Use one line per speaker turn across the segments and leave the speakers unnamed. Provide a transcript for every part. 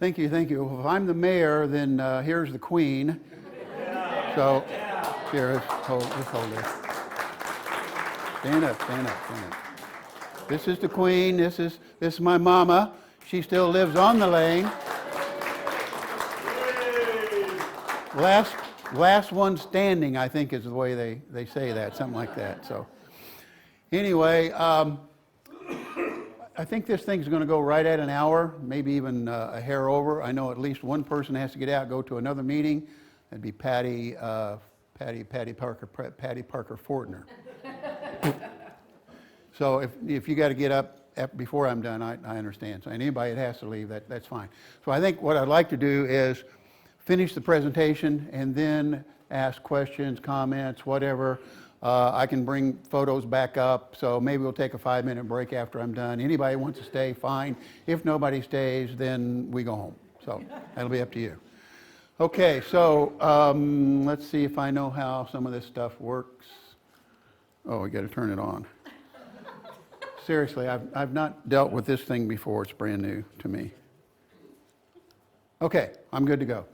Thank you, thank you. If I'm the mayor, then here's the queen. So, here, let's hold this. Stand up, stand up, stand up. This is the queen. This is my mama. She still lives on the lane. Last one standing, I think, is the way they say that, something like that. So, anyway, I think this thing's going to go right at an hour, maybe even a hair over. I know at least one person has to get out, go to another meeting. That'd be Patty Parker Fortner. So if you got to get up before I'm done, I understand. So anybody that has to leave, that's fine. So I think what I'd like to do is finish the presentation and then ask questions, comments, whatever. I can bring photos back up, so maybe we'll take a 5-minute break after I'm done. Anybody wants to stay, fine. If nobody stays, then we go home. So that'll be up to you. Okay, so let's see if I know how some of this stuff works. Oh, we got to turn it on. Seriously, I've not dealt with this thing before. It's brand new to me. Okay, I'm good to go.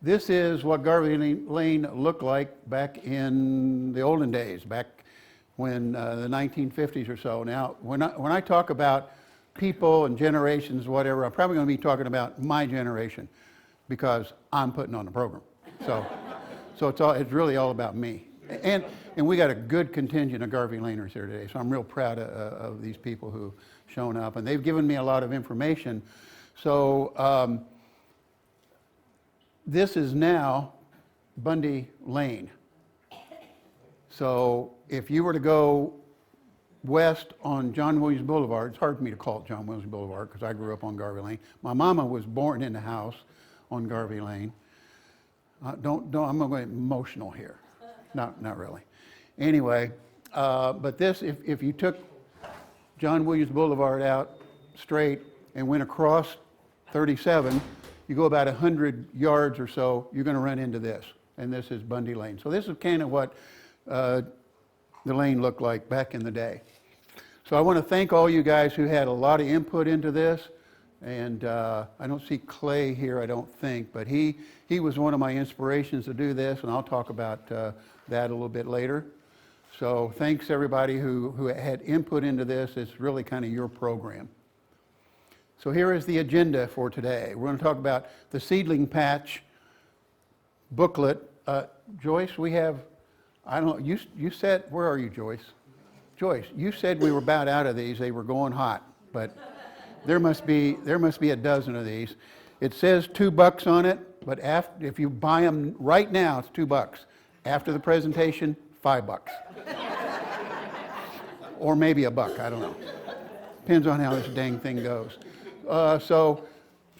This is what Garvey Lane looked like back in the olden days, back when the 1950s or so. Now, when I talk about people and generations, whatever, I'm probably going to be talking about my generation because I'm putting on the program. So it's really all about me. And we got a good contingent of Garvey Laners here today, so I'm real proud of these people who've shown up, and they've given me a lot of information. So this is now Bundy Lane. So if you were to go west on John Williams Boulevard, it's hard for me to call it John Williams Boulevard because I grew up on Garvey Lane. My mama was born in the house on Garvey Lane. I'm going to get emotional here. Not really. Anyway, but this, if you took John Williams Boulevard out straight and went across 37, you go about 100 yards or so, you're going to run into this. And this is Bundy Lane. So this is kind of what the lane looked like back in the day. So I want to thank all you guys who had a lot of input into this. And I don't see Clay here, I don't think, but he was one of my inspirations to do this, and I'll talk about that a little bit later. So thanks everybody who had input into this. It's really kind of your program. So here is the agenda for today. We're going to talk about the seedling patch booklet. Joyce, we have, I don't know, you said, where are you, Joyce? Joyce, you said we were about out of these. They were going hot, but there must be a dozen of these. It says $2 on it, but if you buy them right now, it's $2. After the presentation, $5. Or maybe $1, I don't know. Depends on how this dang thing goes. So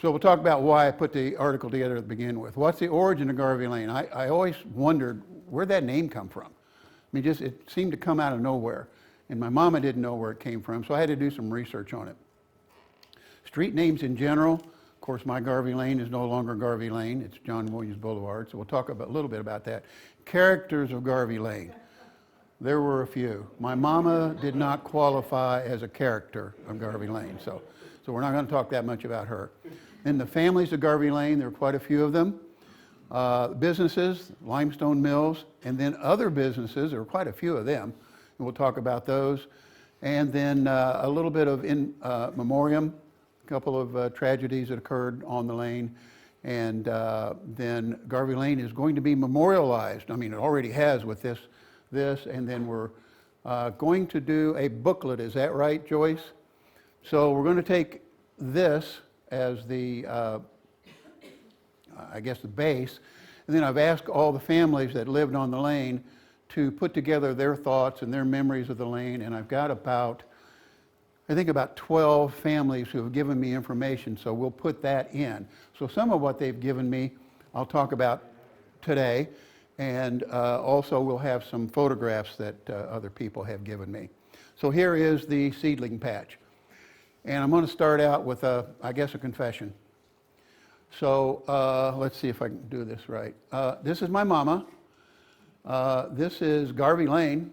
we'll talk about why I put the article together to begin with. What's the origin of Garvey Lane? I always wondered where'd that name come from. I mean, it seemed to come out of nowhere. And my mama didn't know where it came from, so I had to do some research on it. Street names in general, of course, my Garvey Lane is no longer Garvey Lane. It's John Williams Boulevard, so we'll talk a little bit about that. Characters of Garvey Lane. There were a few. My mama did not qualify as a character of Garvey Lane, so we're not going to talk that much about her. Then the families of Garvey Lane, there are quite a few of them. Businesses, limestone mills, and then other businesses, there are quite a few of them, and we'll talk about those. And then a little bit of in memoriam, a couple of tragedies that occurred on the lane. And then Garvey Lane is going to be memorialized. I mean, it already has with this, and then we're going to do a booklet. Is that right, Joyce? So we're going to take this as the, I guess, the base. And then I've asked all the families that lived on the lane to put together their thoughts and their memories of the lane. And I've got about 12 families who have given me information, so we'll put that in. So some of what they've given me, I'll talk about today, and also we'll have some photographs that other people have given me. So here is the seedling patch. And I'm going to start out with, I guess, a confession. So let's see if I can do this right. This is my mama. This is Garvey Lane.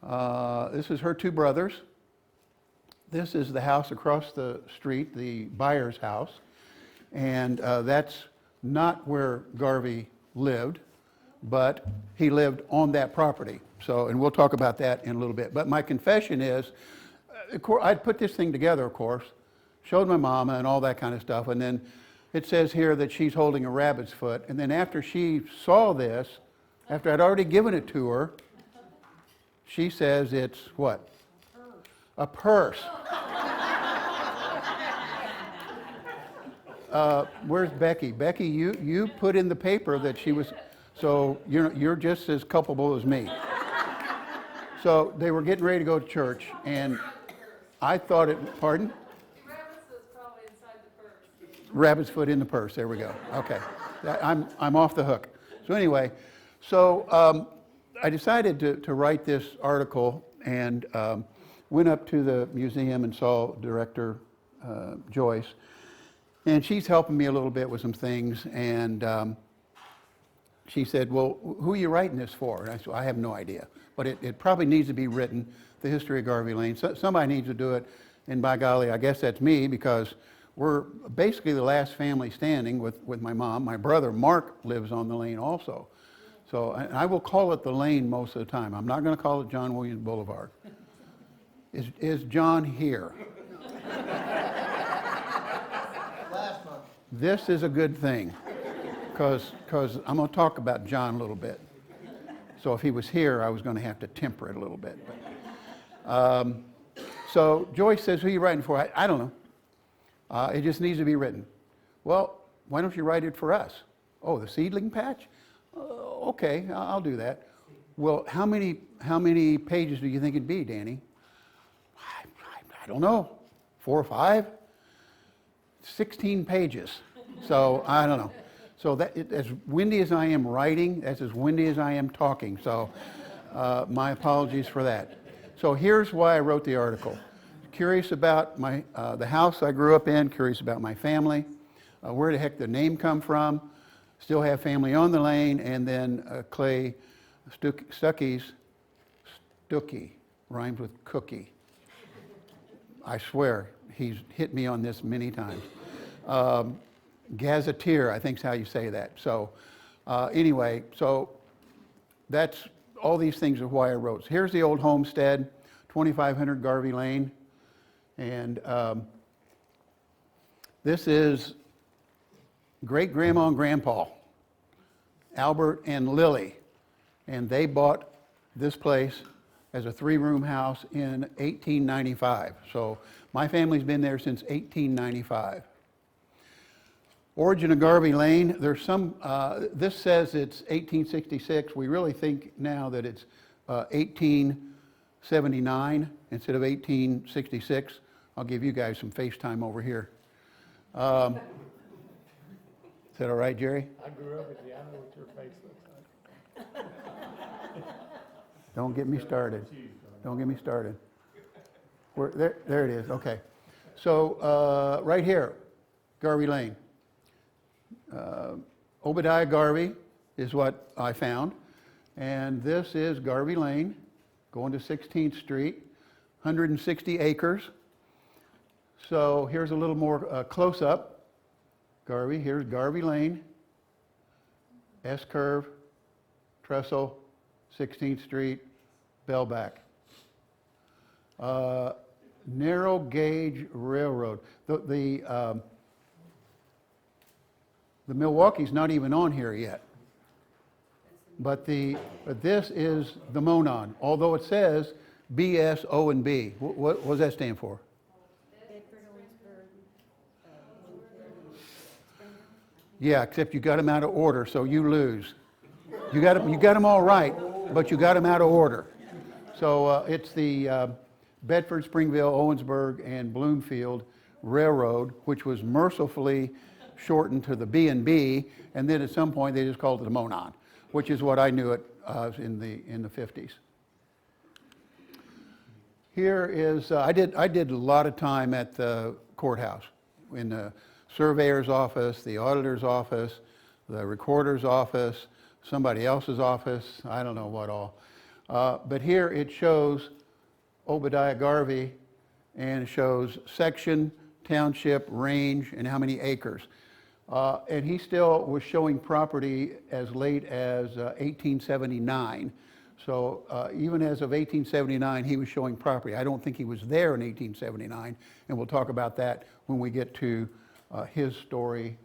This is her two brothers. This is the house across the street, the buyer's house. And that's not where Garvey lived, but he lived on that property. So, and we'll talk about that in a little bit. But my confession is, I'd put this thing together, of course, showed my mama and all that kind of stuff, and then it says here that she's holding a rabbit's foot. And then after she saw this, after I'd already given it to her, she says it's what? A purse. Where's Becky? Becky, you put in the paper that she was, so you're just as culpable as me. So they were getting ready to go to church, and I thought it, pardon?
Rabbit's was probably inside the purse.
Rabbit's foot in the purse, there we go. Okay, I'm off the hook. So anyway, I decided to write this article and went up to the museum and saw Director Joyce. And she's helping me a little bit with some things. And she said, well, who are you writing this for? And I said, I have no idea. But it probably needs to be written, the history of Garvey Lane. So, somebody needs to do it. And by golly, I guess that's me, because we're basically the last family standing with my mom. My brother, Mark, lives on the lane also. So I will call it the lane most of the time. I'm not going to call it John Williams Boulevard. Is John here? This is a good thing, because I'm going to talk about John a little bit. So if he was here, I was going to have to temper it a little bit. So Joyce says, who are you writing for? I don't know. It just needs to be written. Well, why don't you write it for us? Oh, the seedling patch? Okay, I'll do that. Well, how many pages do you think it'd be, Danny? I don't know. 4 or 5? 16 pages. So I don't know. So as windy as I am writing, that's as windy as I am talking. So my apologies for that. So here's why I wrote the article. Curious about the house I grew up in, curious about my family, where the heck the name come from, still have family on the lane, and then Clay Stuckey's, Stuckey, rhymes with cookie. I swear, he's hit me on this many times. Gazetteer, I think is how you say that. So anyway, so that's all these things are why I wrote. So here's the old homestead, 2500 Garvey Lane. And this is great-grandma and grandpa, Albert and Lily. And they bought this place as a 3-room house in 1895. So my family's been there since 1895. Origin of Garvey Lane, there's some, this says it's 1866. We really think now that it's 1879 instead of 1866. I'll give you guys some FaceTime over here. Is that all right, Jerry?
I grew up with you. I know what your face looks like.
Don't get me started. Don't get me started. There it is. Okay. So right here, Garvey Lane. Obadiah Garvey is what I found. And this is Garvey Lane, going to 16th Street, 160 acres. So here's a little more close-up. Garvey, here's Garvey Lane, S-curve, trestle, 16th Street, Bellback. Narrow gauge railroad. The Milwaukee's not even on here yet. But this is the Monon, although it says BS, O, and B. What does that stand for? Yeah, except you got them out of order, so you lose. You got them all right, but you got them out of order. So it's the Bedford, Springville, Owensburg, and Bloomfield Railroad, which was mercifully shortened to the B&B, and then at some point they just called it the Monon, which is what I knew it in the 50s. Here is I did a lot of time at the courthouse, in the surveyor's office, the auditor's office, the recorder's office, somebody else's office, I don't know what all. But here it shows Obadiah Garvey and it shows section, township, range, and how many acres. And he still was showing property as late as 1879. So even as of 1879, he was showing property. I don't think he was there in 1879, and we'll talk about that when we get to his story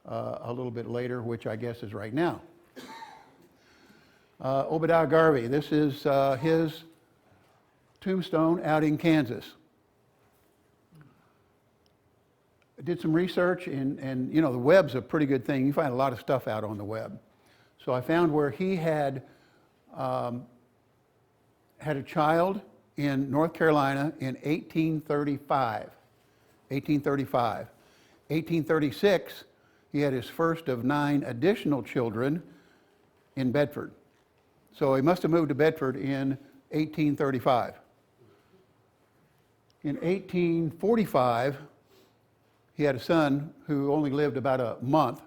a little bit later, which I guess is right now. Obadiah Garvey, this is his tombstone out in Kansas. I did some research, and you know, the web's a pretty good thing. You find a lot of stuff out on the web. So I found where he had a child in North Carolina in 1835. 1835. 1836, he had his first of 9 additional children in Bedford. So he must have moved to Bedford in 1835. In 1845, he had a son who only lived about a month,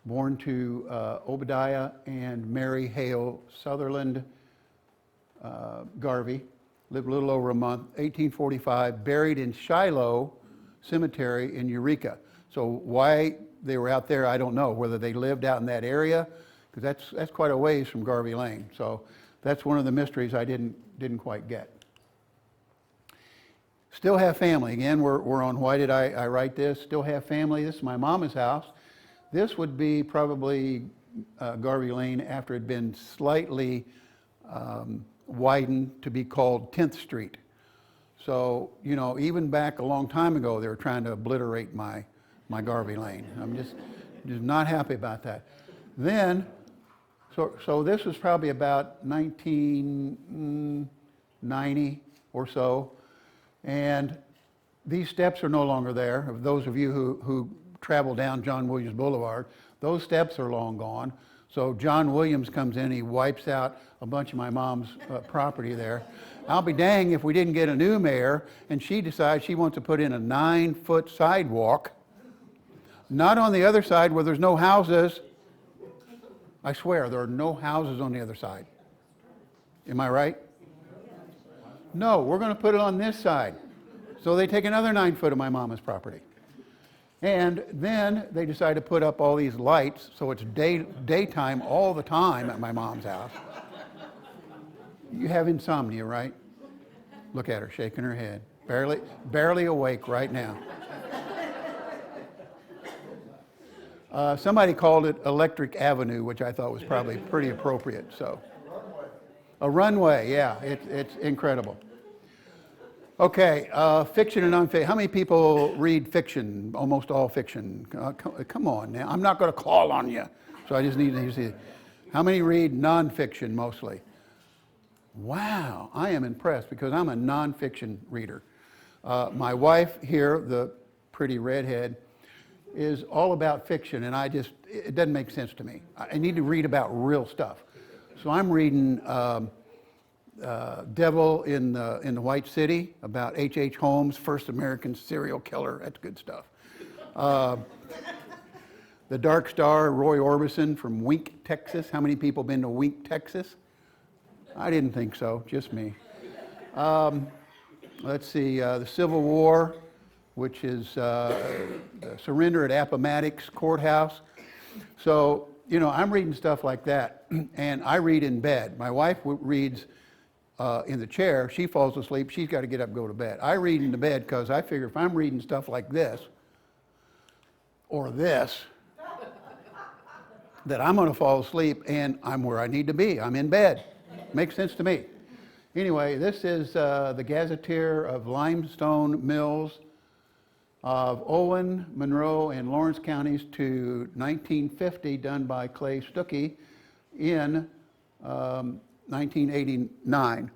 born to Obadiah and Mary Hale Sutherland Garvey, lived a little over a month. 1845, buried in Shiloh Cemetery in Eureka. So why they were out there, I don't know. Whether they lived out in that area, because that's quite a ways from Garvey Lane. So that's one of the mysteries I didn't quite get. Still have family. Again, we're on why did I write this? Still have family. This is my mama's house. This would be probably Garvey Lane after it had been slightly widened to be called 10th Street. So, you know, even back a long time ago, they were trying to obliterate my Garvey Lane. I'm just not happy about that. Then, so this was probably about 1990 or so. And these steps are no longer there. Of those of you who travel down John Williams Boulevard, those steps are long gone. So John Williams comes in, he wipes out a bunch of my mom's property there. I'll be dang if we didn't get a new mayor and she decides she wants to put in a 9-foot sidewalk, not on the other side where there's no houses. I swear, there are no houses on the other side. Am I right? No, we're going to put it on this side. So they take another 9 foot of my mama's property. And then they decide to put up all these lights, so it's daytime all the time at my mom's house. You have insomnia, right? Look at her shaking her head. Barely awake right now. Somebody called it Electric Avenue, which I thought was probably pretty appropriate. So, a runway, yeah, it's incredible. Okay, fiction and nonfiction. How many people read fiction? Almost all fiction. Come on now. I'm not going to call on you. So I just need to see. How many read nonfiction mostly? Wow, I am impressed because I'm a nonfiction reader. My wife here, the pretty redhead, is all about fiction, and it doesn't make sense to me. I need to read about real stuff. So I'm reading Devil in the White City about H.H. Holmes, first American serial killer. That's good stuff. The Dark Star, Roy Orbison from Wink, Texas. How many people been to Wink, Texas? I didn't think so, just me. Let's see, the Civil War, which is surrender at Appomattox Courthouse. So, you know, I'm reading stuff like that, and I read in bed. My wife reads in the chair. She falls asleep. She's got to get up and go to bed. I read in the bed because I figure if I'm reading stuff like this or this, that I'm going to fall asleep, and I'm where I need to be. I'm in bed. Makes sense to me. Anyway, this is the Gazetteer of Limestone Mills of Owen, Monroe, and Lawrence counties to 1950, done by Clay Stuckey in 1989.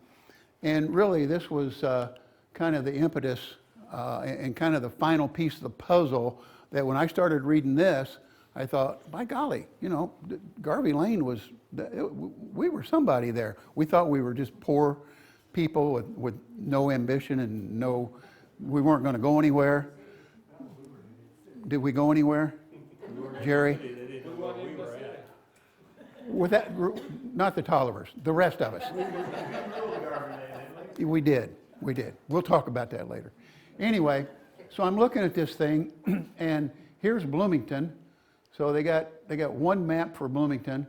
And really, this was kind of the impetus and kind of the final piece of the puzzle that when I started reading this, I thought, by golly, you know, Garvey Lane we were somebody there. We thought we were just poor people with no ambition and we weren't going to go anywhere. Did we go anywhere, Jerry? With that, not the Tollivers, the rest of us. We did. We did. We'll talk about that later. Anyway, so I'm looking at this thing, and here's Bloomington. So they got one map for Bloomington,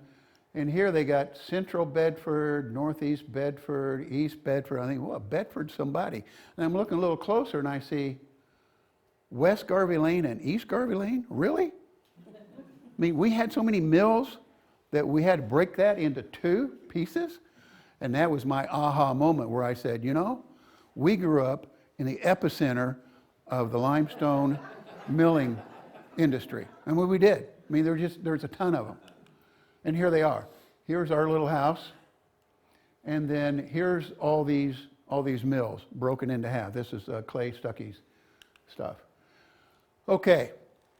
and here they got Central Bedford, Northeast Bedford, East Bedford. I think, well, Bedford somebody. And I'm looking a little closer, and I see West Garvey Lane and East Garvey Lane. Really? I mean, we had so many mills that we had to break that into two pieces. And that was my aha moment where I said, you know, we grew up in the epicenter of the limestone milling industry. And we did. I mean, there's a ton of them. And here they are. Here's our little house. And then here's all these mills broken into half. This is Clay Stuckey's stuff. Okay,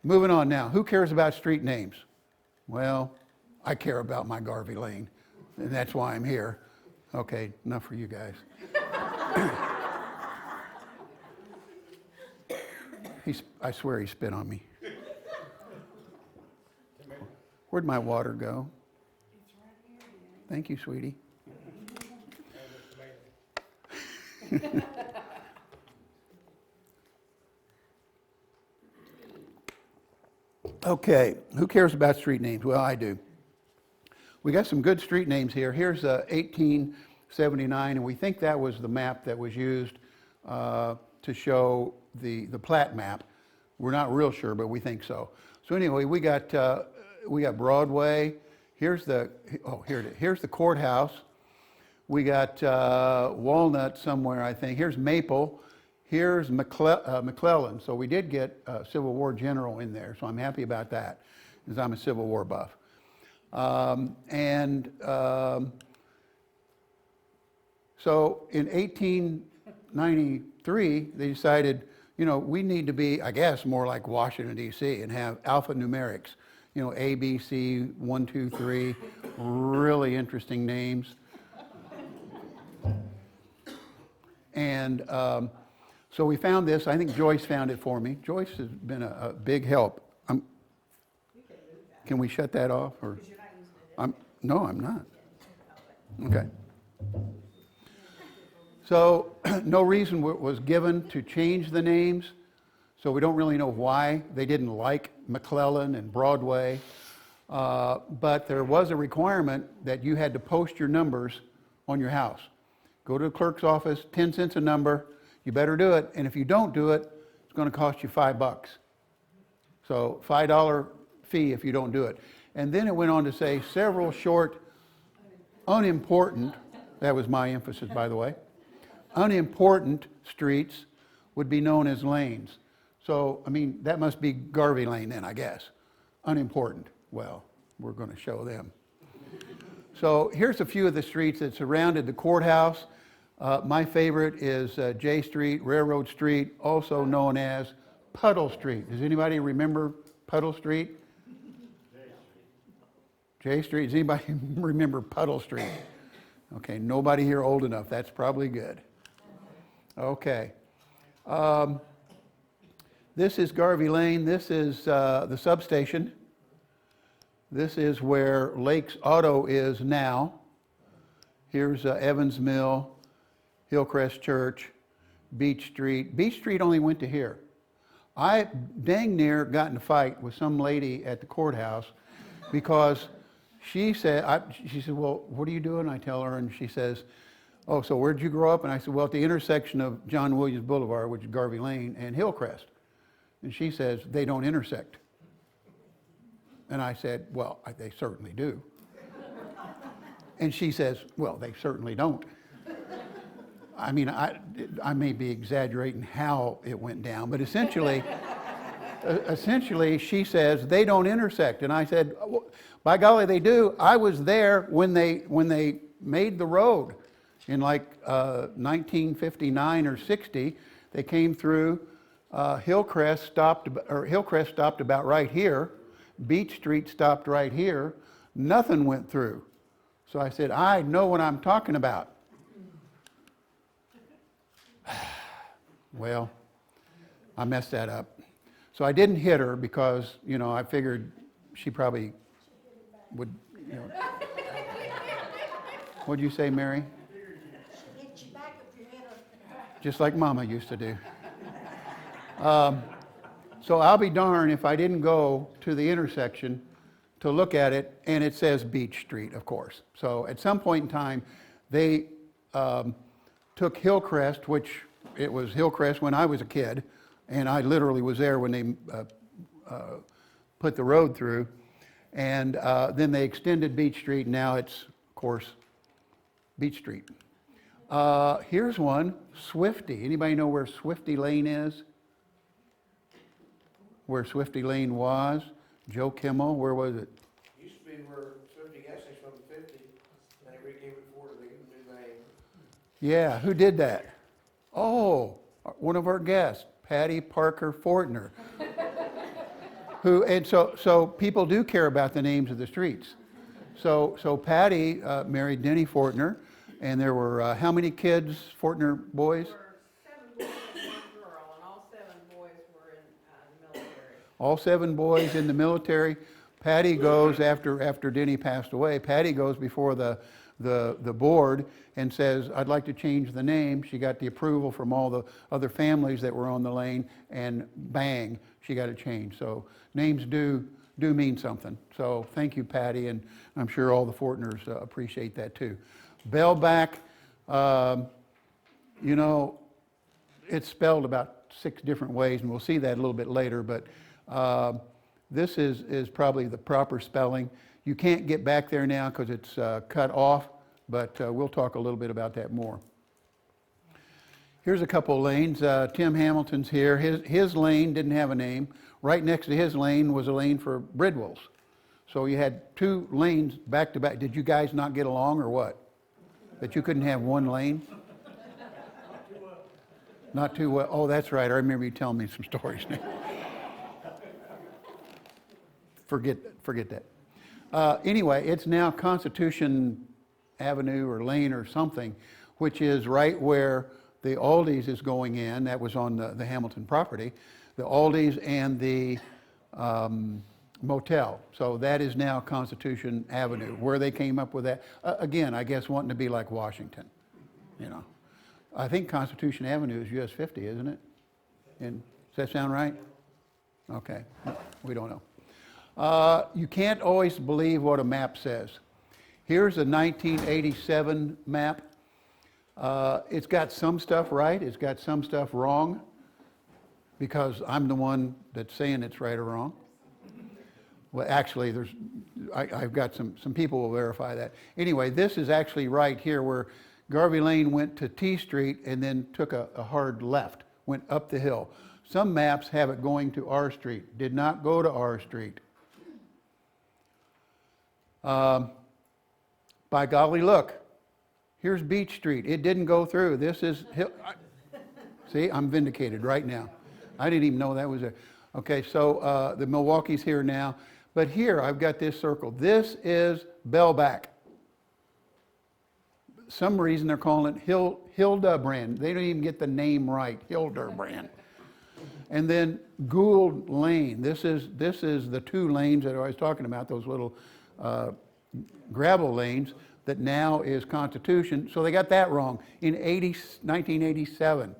moving on now. Who cares about street names? Well, I care about my Garvey Lane, and that's why I'm here. Okay, enough for you guys. I swear he spit on me. Where'd my water go? Thank you, sweetie. Okay, who cares about street names? Well, I do. We got some good street names here. Here's 1879, and we think that was the map that was used to show the Platte map. We're not real sure, but we think so. So anyway, we got Broadway. Here's the courthouse. We got Walnut somewhere, I think. Here's Maple. Here's McClellan. So we did get a Civil War general in there, so I'm happy about that, because I'm a Civil War buff. So in 1893, they decided, you know, we need to be, I guess, more like Washington, D.C., and have alphanumerics. You know, A, B, C, 1, 2, 3, really interesting names. And so we found this. I think Joyce found it for me. Joyce has been a big help. Can we shut that off? Or no, I'm not. Okay. So no reason was given to change the names. So we don't really know why they didn't like McClellan and Broadway. But there was a requirement that you had to post your numbers on your house. Go to the clerk's office, 10 cents a number. You better do it. And if you don't do it, it's going to cost you $5. So $5 fee if you don't do it. And then it went on to say several short, unimportant, that was my emphasis, by the way, unimportant streets would be known as lanes. So, I mean, that must be Garvey Lane then, I guess. Unimportant. Well, we're going to show them. So here's a few of the streets that surrounded the courthouse. My favorite is J Street, Railroad Street, also known as Puddle Street. Does anybody remember Puddle Street? J Street. Does anybody remember Puddle Street? Okay, nobody here old enough. That's probably good. Okay. This is Garvey Lane. This is the substation. This is where Lake's Auto is now. Here's Evans Mill, Hillcrest Church, Beach Street. Beach Street only went to here. I dang near got in a fight with some lady at the courthouse because she said, well, what are you doing? I tell her, and she says, oh, so where'd you grow up? And I said, well, at the intersection of John Williams Boulevard, which is Garvey Lane, and Hillcrest. And she says, they don't intersect. And I said, well, they certainly do. And she says, well, they certainly don't. I mean, I may be exaggerating how it went down, but essentially she says they don't intersect. And I said, well, by golly, they do. I was there when they made the road in like 1959 or 60. They came through. Hillcrest stopped about right here. Beach Street stopped right here. Nothing went through. So I said, I know what I'm talking about. Well, I messed that up. So I didn't hit her because, you know, I figured she probably would, you know. What'd you say, Mary?
She'll get you back if you hit her.
just like Mama used to do. So I'll be darned if I didn't go to the intersection to look at it, and it says Beach Street, of course. So at some point in time, they took Hillcrest, which it was Hillcrest when I was a kid, and I literally was there when they put the road through, and then they extended Beach Street, and now it's, of course, Beach Street. Here's one, Swifty. Anybody know where Swifty Lane is? Where Swifty Lane was? Joe Kimmel, where was it?
Used to be where Swifty gas station on 50, and they regave it for the new name.
Yeah, who did that? Oh, one of our guests, Patty Parker Fortner. And so people do care about the names of the streets. So Patty married Denny Fortner, and there were how many kids, Fortner boys?
There were 7 boys and 1 girl, and all 7 boys were in the military.
All 7 boys in the military. Patty goes after Denny passed away. Patty goes before the board and says, "I'd like to change the name." She got the approval from all the other families that were on the lane, and bang, she got it changed. So names do mean something. So thank you, Patty, and I'm sure all the Fortners appreciate that too. Bellback, you know, it's spelled about 6 different ways, and we'll see that a little bit later, but this is probably the proper spelling. You can't get back there now because it's cut off, but we'll talk a little bit about that more. Here's a couple of lanes. Tim Hamilton's here. His lane didn't have a name. Right next to his lane was a lane for Bridwells. So you had 2 lanes back to back. Did you guys not get along or what? That you couldn't have one lane? Not too well. Oh, that's right. I remember you telling me some stories now. Forget that. Anyway, it's now Constitution Avenue or Lane or something, which is right where the Aldi's is going in. That was on the Hamilton property. The Aldi's and the motel. So that is now Constitution Avenue. Where they came up with that, again, I guess wanting to be like Washington, you know. I think Constitution Avenue is US 50, isn't it? And does that sound right? Okay, we don't know. You can't always believe what a map says. Here's a 1987 map. It's got some stuff right, it's got some stuff wrong, because I'm the one that's saying it's right or wrong. Well, actually, I've got some people will verify that. Anyway, this is actually right here where Garvey Lane went to T Street and then took a hard left, went up the hill. Some maps have it going to R Street, did not go to R Street. By golly, look, here's Beach Street. It didn't go through. This is Hill. See, I'm vindicated right now. I didn't even know that was there. Okay, so the Milwaukee's here now. But here, I've got this circle. This is Bellback. Some reason they're calling it Hildebrand. They don't even get the name right, Hildebrand. And then Gould Lane. This is the 2 lanes that I was talking about, those little gravel lanes that now is Constitution. So they got that wrong in 1987.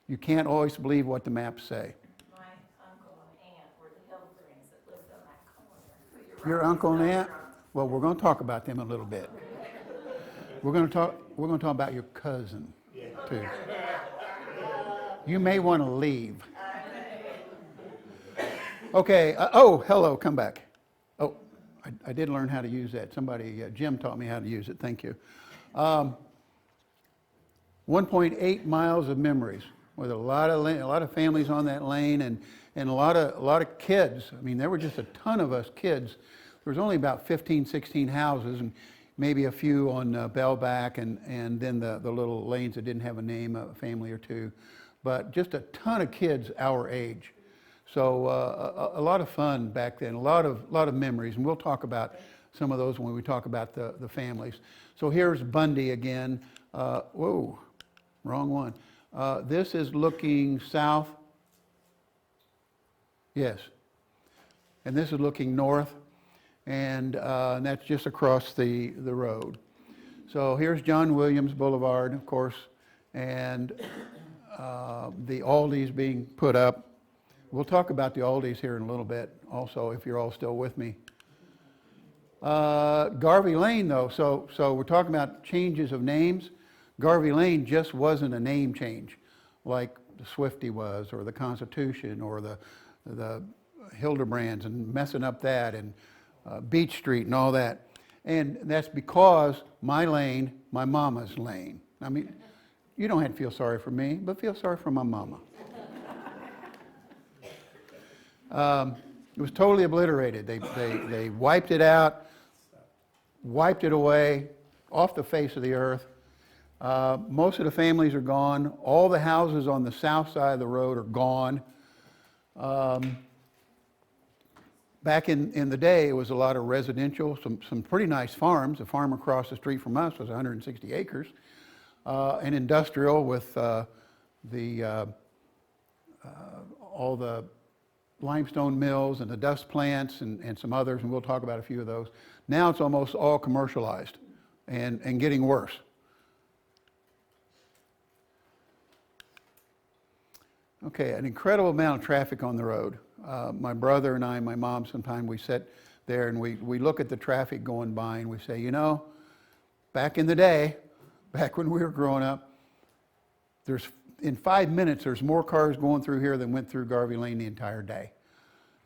You can't always believe what the maps say.
My uncle and aunt were the Hillbrands that lived on that corner.
Your uncle and aunt? Well, we're going to talk about them a little bit. We're going to talk about your cousin too. You may want to leave. Okay. Oh, hello. Come back. Oh, I did learn how to use that. Somebody, Jim, taught me how to use it. Thank you. 1.8 miles of memories with a lot of families on that lane and a lot of kids. I mean, there were just a ton of us kids. There was only about 15, 16 houses and maybe a few on Bellback and then the little lanes that didn't have a name, a family or 2. But just a ton of kids our age. So a lot of fun back then, a lot of memories, and we'll talk about some of those when we talk about the families. So here's Bundy again. Whoa, wrong one. This is looking south. Yes. And this is looking north, and that's just across the road. So here's John Williams Boulevard, of course, and the Aldi's being put up. We'll talk about the Aldi's here in a little bit also, if you're all still with me. Garvey Lane, though, so we're talking about changes of names. Garvey Lane just wasn't a name change like the Swifty was, or the Constitution, or the Hildebrands, and messing up that, and Beach Street and all that. And that's because my lane, my mama's lane. I mean, you don't have to feel sorry for me, but feel sorry for my mama. It was totally obliterated. They wiped it out, wiped it away off the face of the earth. Most of the families are gone. All the houses on the south side of the road are gone. Back in the day, it was a lot of residential, some pretty nice farms. A farm across the street from us was 160 acres. And industrial with all the limestone mills and the dust plants and some others, and we'll talk about a few of those. Now it's almost all commercialized and getting worse. Okay, an incredible amount of traffic on the road. My brother and I, my mom, sometimes we sit there and we look at the traffic going by and we say, you know, back in the day, back when we were growing up, in 5 minutes there's more cars going through here than went through Garvey Lane the entire day.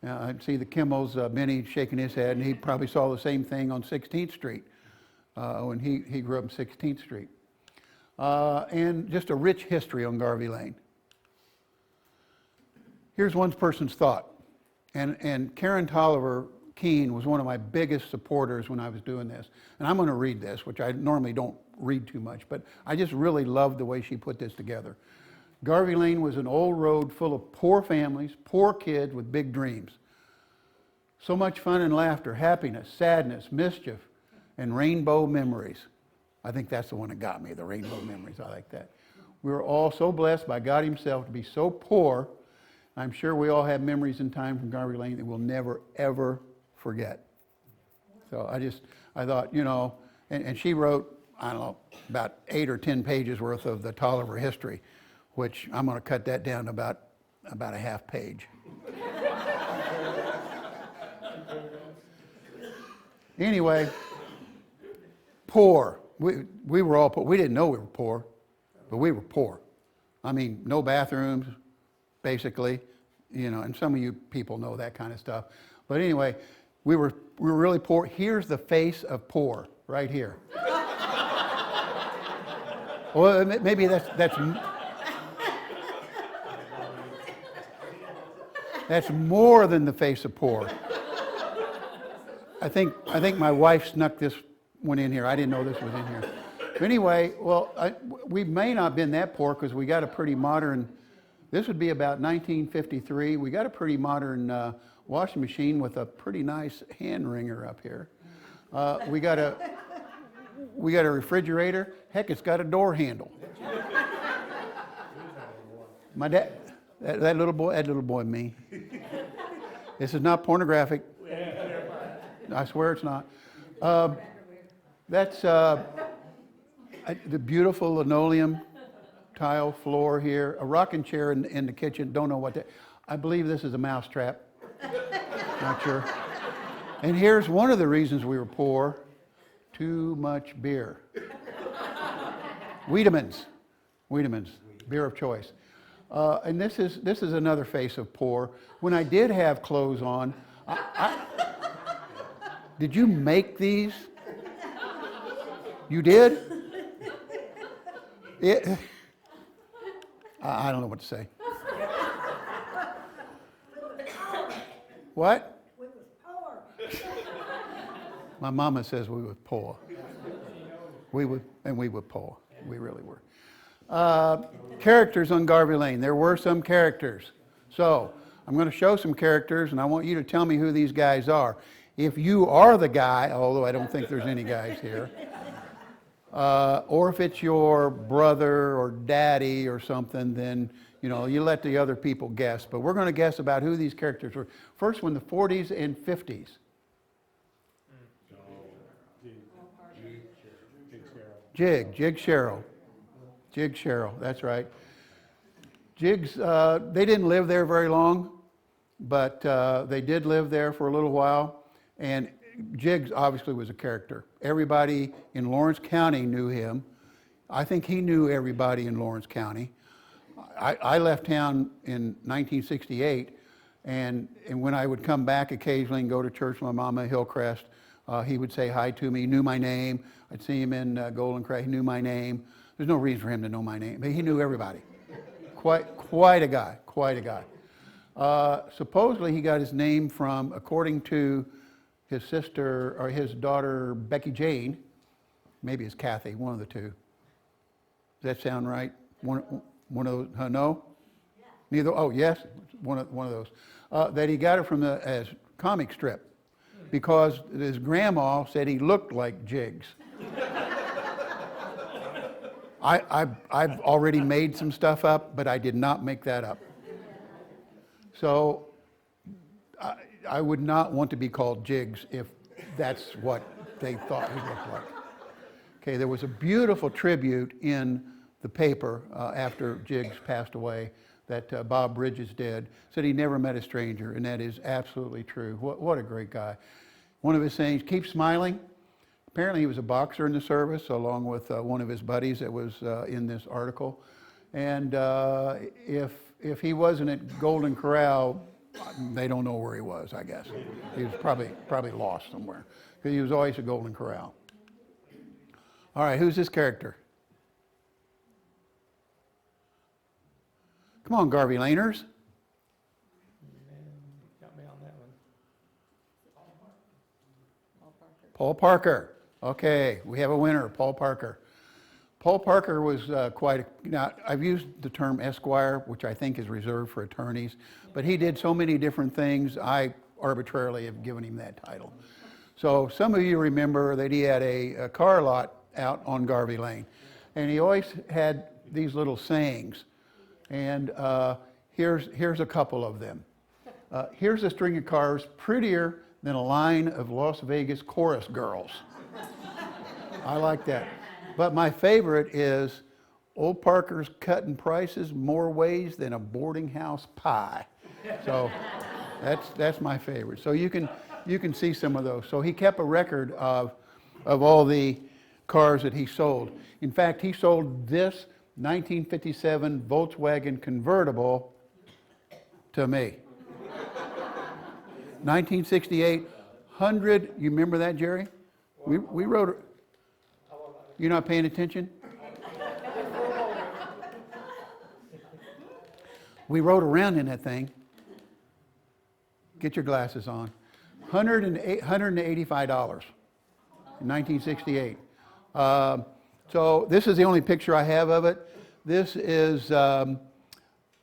Now, I'd see the Kimmel's, Benny shaking his head, and he probably saw the same thing on 16th Street when he grew up in 16th Street. And just a rich history on Garvey Lane. Here's one person's thought. And Karen Tolliver Keene was one of my biggest supporters when I was doing this. And I'm going to read this, which I normally don't read too much, but I just really loved the way she put this together. Garvey Lane was an old road full of poor families, poor kids with big dreams. So much fun and laughter, happiness, sadness, mischief, and rainbow memories. I think that's the one that got me, the rainbow memories. I like that. We were all so blessed by God himself to be so poor. I'm sure we all have memories in time from Garvey Lane that we'll never, ever forget. So I thought, you know, and she wrote, I don't know, about 8 or 10 pages worth of the Tolliver history, which I'm going to cut that down to about a half page. Anyway, poor. We were all poor. We didn't know we were poor, but we were poor. I mean, no bathrooms, basically, you know, and some of you people know that kind of stuff. But anyway, we were really poor. Here's the face of poor, right here. Well, maybe that's more than the face of poor. I think my wife snuck this one in here. I didn't know this was in here. But anyway, well, we may not have been that poor because we got a pretty modern. This would be about 1953. We got a pretty modern washing machine with a pretty nice hand wringer up here. We got a refrigerator. Heck, it's got a door handle. My dad, that little boy, me. This is not pornographic. I swear it's not. That's the beautiful linoleum tile floor here. A rocking chair in the kitchen. Don't know what that. I believe this is a mouse trap. Not sure. And here's one of the reasons we were poor. Too much beer. Wiedemann's, beer of choice. And this is another face of poor. When I did have clothes on, did you make these? You did? I don't know what to say. What?
We was poor.
My mama says we were poor. We were poor. We really were. Characters on Garvey Lane. There were some characters. So I'm going to show some characters, and I want you to tell me who these guys are. If you are the guy, although I don't think there's any guys here, or if it's your brother or daddy or something, then you let the other people guess. But we're going to guess about who these characters were. First one, the 40s and 50s. Jig Sherrill. Jig Sherrill, that's right. Jigs, they didn't live there very long, but they did live there for a little while. And Jiggs obviously was a character. Everybody in Lawrence County knew him. I think he knew everybody in Lawrence County. I left town in 1968, and when I would come back occasionally and go to church with my mama, Hillcrest, he would say hi to me, knew my name. I'd see him in Golden Craig, he knew my name. There's no reason for him to know my name, but he knew everybody. Quite a guy, quite a guy. Supposedly he got his name from, according to his sister, or his daughter, Becky Jane, maybe it's Kathy, one of the two. Does that sound right? One of those, no? Yeah. Neither, oh yes, one of those. That he got it from as comic strip, because his grandma said he looked like Jiggs. I've already made some stuff up, but I did not make that up. So I would not want to be called Jiggs if that's what they thought he looked like. Okay, there was a beautiful tribute in the paper after Jiggs passed away that Bob Bridges did. Said he never met a stranger, and that is absolutely true. What a great guy. One of his sayings, keep smiling. Apparently he was a boxer in the service, along with one of his buddies that was in this article. And if he wasn't at Golden Corral, they don't know where he was, I guess. He was probably lost somewhere, because he was always at Golden Corral. All right, who's this character? Come on, Garvey Laners.
Got me on that one.
Paul Parker. Okay, we have a winner, Paul Parker. Paul Parker was now I've used the term Esquire, which I think is reserved for attorneys, but he did so many different things, I arbitrarily have given him that title. So some of you remember that he had a car lot out on Garvey Lane, and he always had these little sayings, and here's a couple of them. Here's a string of cars prettier than a line of Las Vegas chorus girls. I like that. But my favorite is, old Parker's cutting prices more ways than a boarding house pie. So that's my favorite. So you can see some of those. So he kept a record of all the cars that he sold. In fact, he sold this 1957 Volkswagen convertible to me. 1968, 100, you remember that, Jerry? We wrote, you're not paying attention? We rode around in that thing. Get your glasses on. $185 in 1968. So this is the only picture I have of it. This is, I'm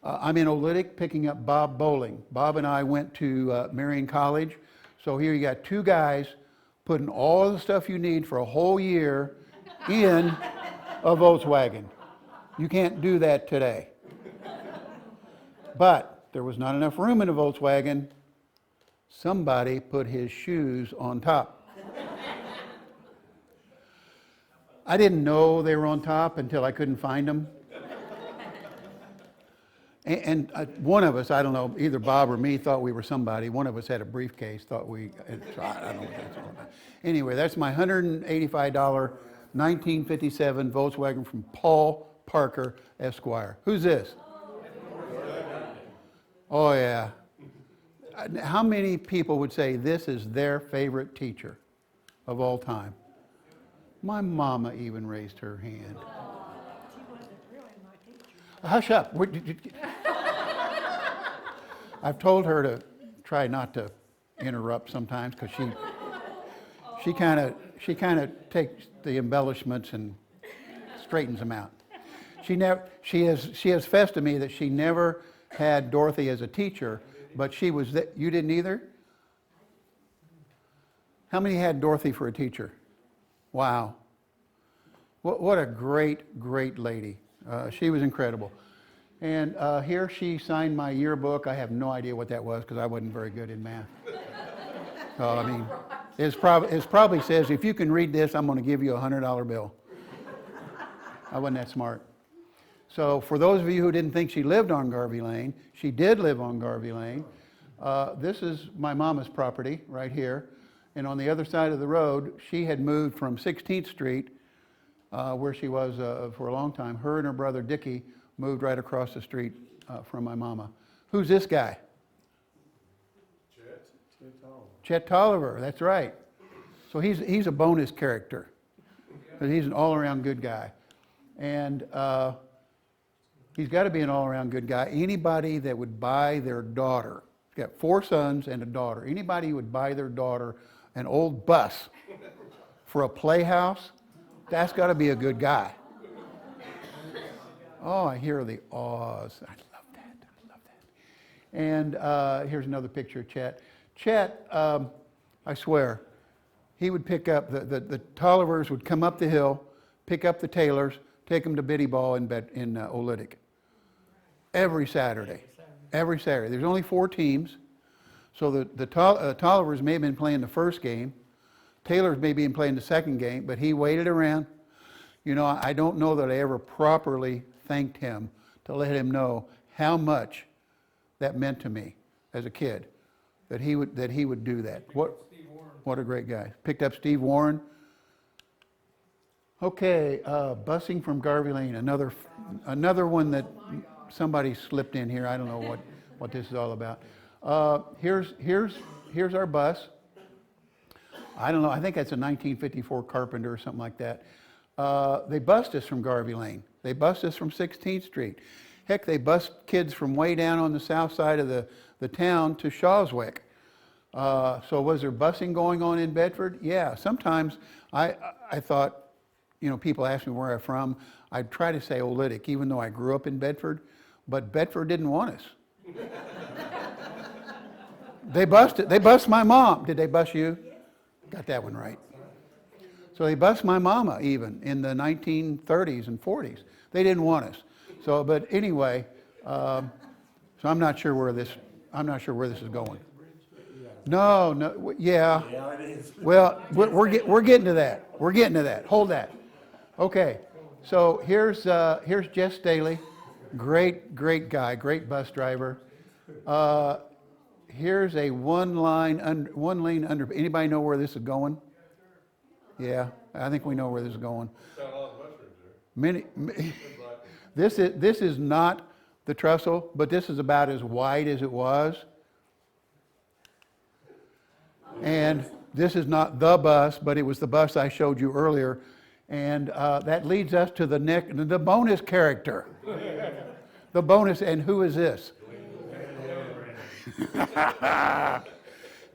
in Olytic picking up Bob Bowling. Bob and I went to Marion College. So here you got two guys putting all the stuff you need for a whole year in a Volkswagen. You can't do that today. But there was not enough room in a Volkswagen. Somebody put his shoes on top. I didn't know they were on top until I couldn't find them. And one of us, I don't know, either Bob or me, thought we were somebody. One of us had a briefcase, thought we, I don't know what that's all about. Anyway, that's my $185 1957 Volkswagen from Paul Parker, Esquire. Who's this? Oh, yeah. How many people would say this is their favorite teacher of all time? My mama even raised her hand.
She wasn't really my teacher.
Hush up. I've told her to try not to interrupt sometimes, because she kind of takes the embellishments and straightens them out. She has fessed to me that she never had Dorothy as a teacher, but she was you didn't either? How many had Dorothy for a teacher? Wow. What a great, great lady. She was incredible. And here she signed my yearbook. I have no idea what that was, because I wasn't very good in math. So, I mean, it probably says, if you can read this, I'm going to give you a $100 bill. I wasn't that smart. So for those of you who didn't think she lived on Garvey Lane, she did live on Garvey Lane. This is my mama's property right here. And on the other side of the road, she had moved from 16th Street, where she was for a long time. Her and her brother Dickie moved right across the street from my mama. Who's this guy? Chet Tolliver, that's right. So he's a bonus character. But he's an all-around good guy. And he's got to be an all-around good guy. Anybody that would buy their daughter, he's got 4 sons and a daughter. Anybody who would buy their daughter an old bus for a playhouse, that's got to be a good guy. Oh, I hear the awes. I love that. I love that. And here's another picture of Chet. Chet, I swear, he would pick up, the Tollivers would come up the hill, pick up the Taylors, take them to Biddy Ball in Olytic. Every Saturday. Every Saturday. There's only 4 teams. So the Tollivers may have been playing the first game. Taylors may be playing the second game, but he waited around. You know, I don't know that I ever properly thanked him to let him know how much that meant to me as a kid, that he would do that. What a great guy. Picked up Steve Warren. Okay, busing from Garvey Lane, another one that somebody slipped in here. I don't know what this is all about. Here's our bus. I don't know, I think that's a 1954 Carpenter or something like that. They bused us from Garvey Lane. They bused us from 16th Street. Heck, they bused kids from way down on the south side of the town to Shawswick. So was there busing going on in Bedford? Yeah, sometimes I thought, you know, people ask me where I'm from, I'd try to say Olytic, even though I grew up in Bedford, but Bedford didn't want us. They bused my mom. Did they bus you? Got that one right. So they bused my mama even in the 1930s and 40s. They didn't want us. So, but anyway, so I'm not sure where this is going. No, yeah.
Yeah, it is.
Well, we're getting to that. We're getting to that. Hold that. Okay. So here's Jess Staley, great guy, great bus driver. Here's a one lane under. Anybody know where this is going? Yeah, I think we know where this is going. Many, this is not the trestle, but this is about as wide as it was. And this is not the bus, but it was the bus I showed you earlier. And that leads us to the bonus character. The bonus, and who is this?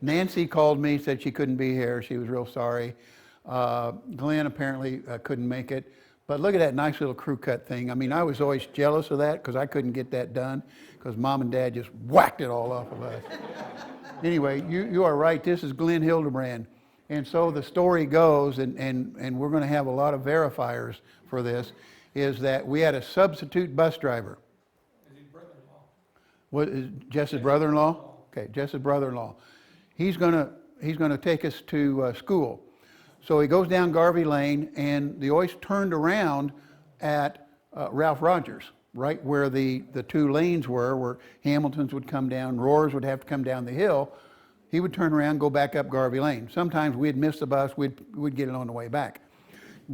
Nancy called me, said she couldn't be here. She was real sorry. Glenn apparently couldn't make it. But look at that nice little crew cut thing. I mean, I was always jealous of that because I couldn't get that done because Mom and Dad just whacked it all off of us. Anyway, you are right. This is Glenn Hildebrand. And so the story goes, and we're going to have a lot of verifiers for this, is that we had a substitute bus driver.
Is his brother-in-law?
What is Jess's brother-in-law? Okay, Jess's brother-in-law. He's gonna take us to school. So he goes down Garvey Lane, and the always turned around at Ralph Rogers, right where the 2 lanes were, where Hamiltons would come down, Roars would have to come down the hill. He would turn around, go back up Garvey Lane. Sometimes we'd miss the bus, we'd get it on the way back.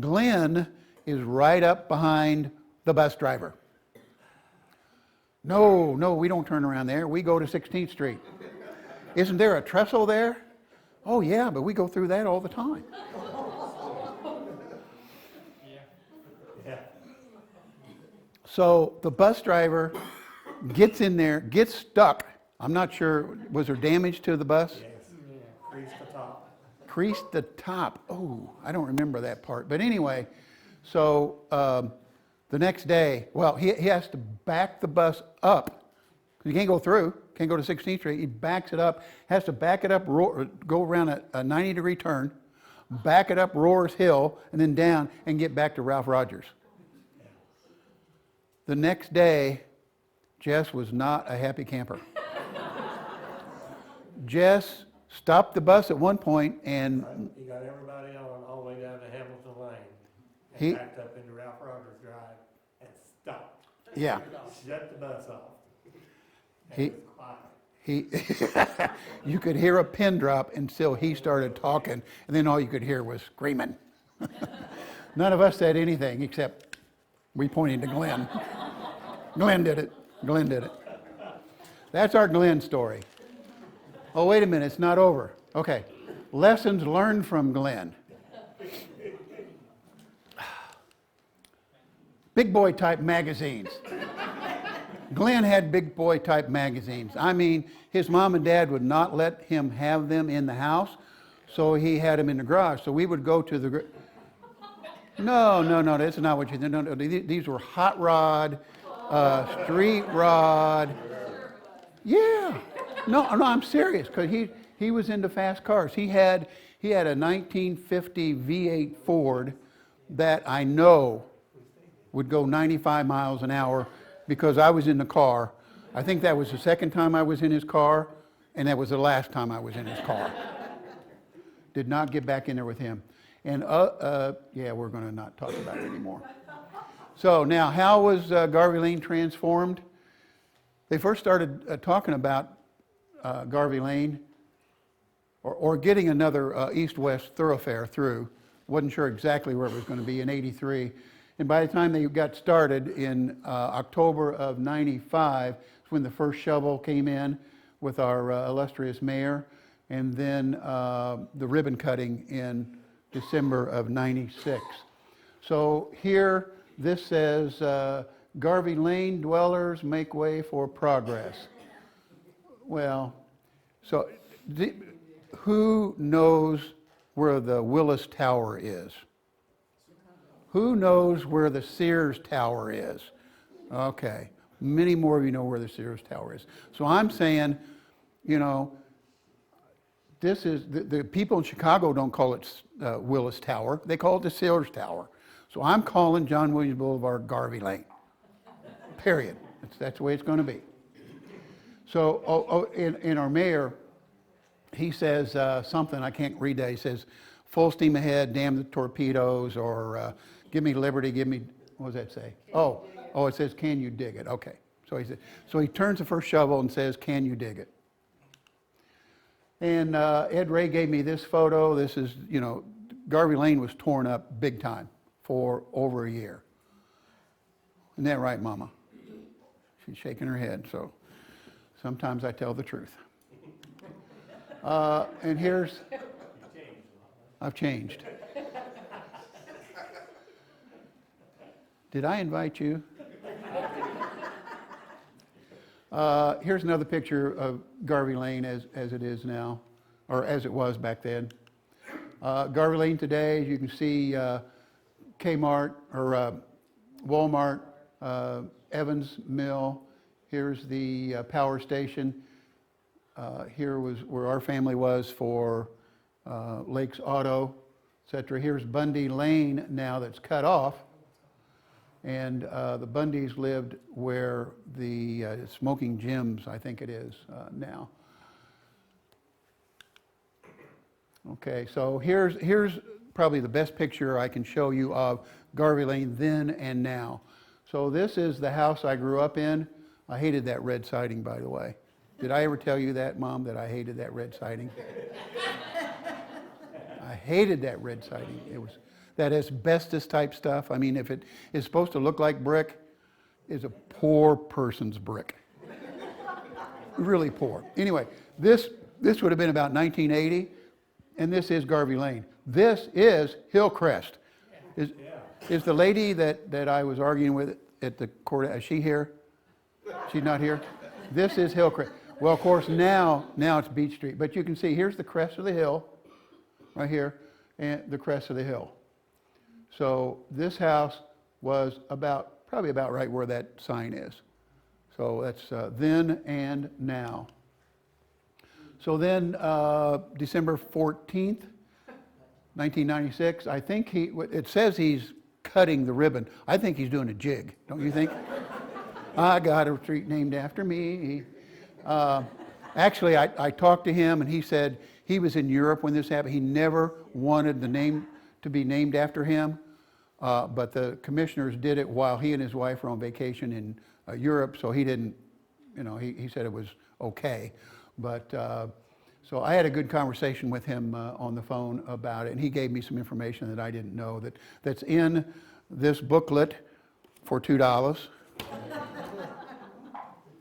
Glenn is right up behind the bus driver. No, we don't turn around there. We go to 16th Street. Isn't there a trestle there? Oh yeah, but we go through that all the time.
Yeah.
So the bus driver gets in there, gets stuck. I'm not sure, was there damage to the bus?
Yes. Yeah. Crease the top.
Creased the top. Oh, I don't remember that part. But anyway, so the next day, well, he has to back the bus up. He can't go through, can't go to 16th Street. He backs it up, has to back it up, go around a 90-degree turn, back it up Roars Hill, and then down and get back to Ralph Rogers. The next day, Jess was not a happy camper. Jess stopped the bus at one point and
He got everybody on all the way down to Hamilton Lane
He-
and backed up into Ralph Rogers Drive and stopped.
Yeah.
Shut the bus off.
He-
And it was quiet.
He, you could hear a pin drop until he started talking, and then all you could hear was screaming. None of us said anything except we pointed to Glenn. Glenn did it. Glenn did it. That's our Glenn story. Oh, wait a minute, it's not over. Okay. Lessons learned from Glenn. Big boy type magazines. Glenn had big boy type magazines. I mean, his mom and dad would not let him have them in the house, so he had them in the garage. So we would go to the. No, that's not what you think. No, these were hot rod, street rod. Yeah. No, I'm serious, because he was into fast cars. He had a 1950 V8 Ford that I know would go 95 miles an hour because I was in the car. I think that was the second time I was in his car, and that was the last time I was in his car. Did not get back in there with him. And yeah, we're going to not talk about it anymore. So now, how was Garvey Lane transformed? They first started talking about Garvey Lane or getting another east-west thoroughfare through. Wasn't sure exactly where it was going to be in '83. And by the time they got started in October of '95, is when the first shovel came in with our illustrious mayor, and then the ribbon cutting in December of '96. So here, this says, Garvey Lane dwellers make way for progress. Well, so who knows where the Willis Tower is? Who knows where the Sears Tower is? Okay, many more of you know where the Sears Tower is. So I'm saying, you know, this is, the people in Chicago don't call it Willis Tower, they call it the Sears Tower. So I'm calling John Williams Boulevard Garvey Lane, period. That's the way it's going to be. So in our mayor, he says something, I can't read that, he says, full steam ahead, damn the torpedoes, or give me liberty, give me, what does that say? Oh, it says, can you dig it? Okay. So he turns the first shovel and says, can you dig it? And Ed Ray gave me this photo. This is, you know, Garvey Lane was torn up big time for over a year. Isn't that right, Mama? She's shaking her head, so sometimes I tell the truth. And here's, I've changed. Did I invite you? Here's another picture of Garvey Lane as it is now, or as it was back then. Garvey Lane today, as you can see, Kmart or Walmart, Evans Mill. Here's the power station. Here was where our family was for Lakes Auto, etc. Here's Bundy Lane now that's cut off. And the Bundys lived where the Smoking Jims, I think it is now. Okay, so here's probably the best picture I can show you of Garvey Lane then and now. So this is the house I grew up in. I hated that red siding, by the way. Did I ever tell you that, Mom, that I hated that red siding? I hated that red siding. It was that asbestos type stuff. I mean, if it is supposed to look like brick, it's a poor person's brick. Really poor. Anyway, this would have been about 1980, and this is Garvey Lane. This is Hillcrest. Is the lady that I was arguing with at the court, is she here? She's not here? This is Hillcrest. Well, of course, now it's Beach Street. But you can see, here's the crest of the hill, right here, and the crest of the hill. So this house was probably about right where that sign is. So that's then and now. So then December 14th, 1996, I think it says he's cutting the ribbon. I think he's doing a jig, don't you think? I got a street named after me. Actually, I talked to him and he said he was in Europe when this happened. He never wanted the name to be named after him. But the commissioners did it while he and his wife were on vacation in Europe, so he didn't, he said it was okay. But so I had a good conversation with him on the phone about it, and he gave me some information that I didn't know that's in this booklet for $2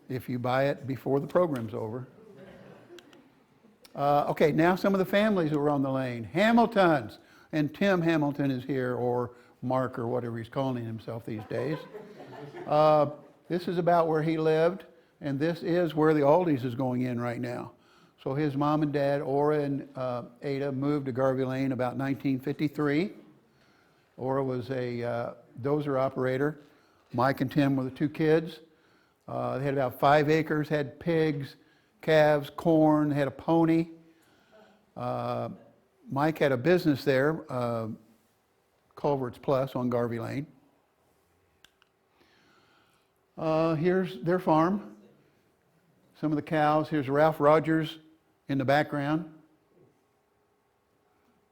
if you buy it before the program's over. Okay, now some of the families who were on the lane. Hamiltons, and Tim Hamilton is here, or Mark, or whatever he's calling himself these days. This is about where he lived, and this is where the Aldi's is going in right now. So his mom and dad, Ora and Ada, moved to Garvey Lane about 1953. Ora was a dozer operator. Mike and Tim were the two kids. They had about 5 acres, had pigs, calves, corn, had a pony. Mike had a business there, Culverts Plus on Garvey Lane. Here's their farm. Some of the cows. Here's Ralph Rogers in the background.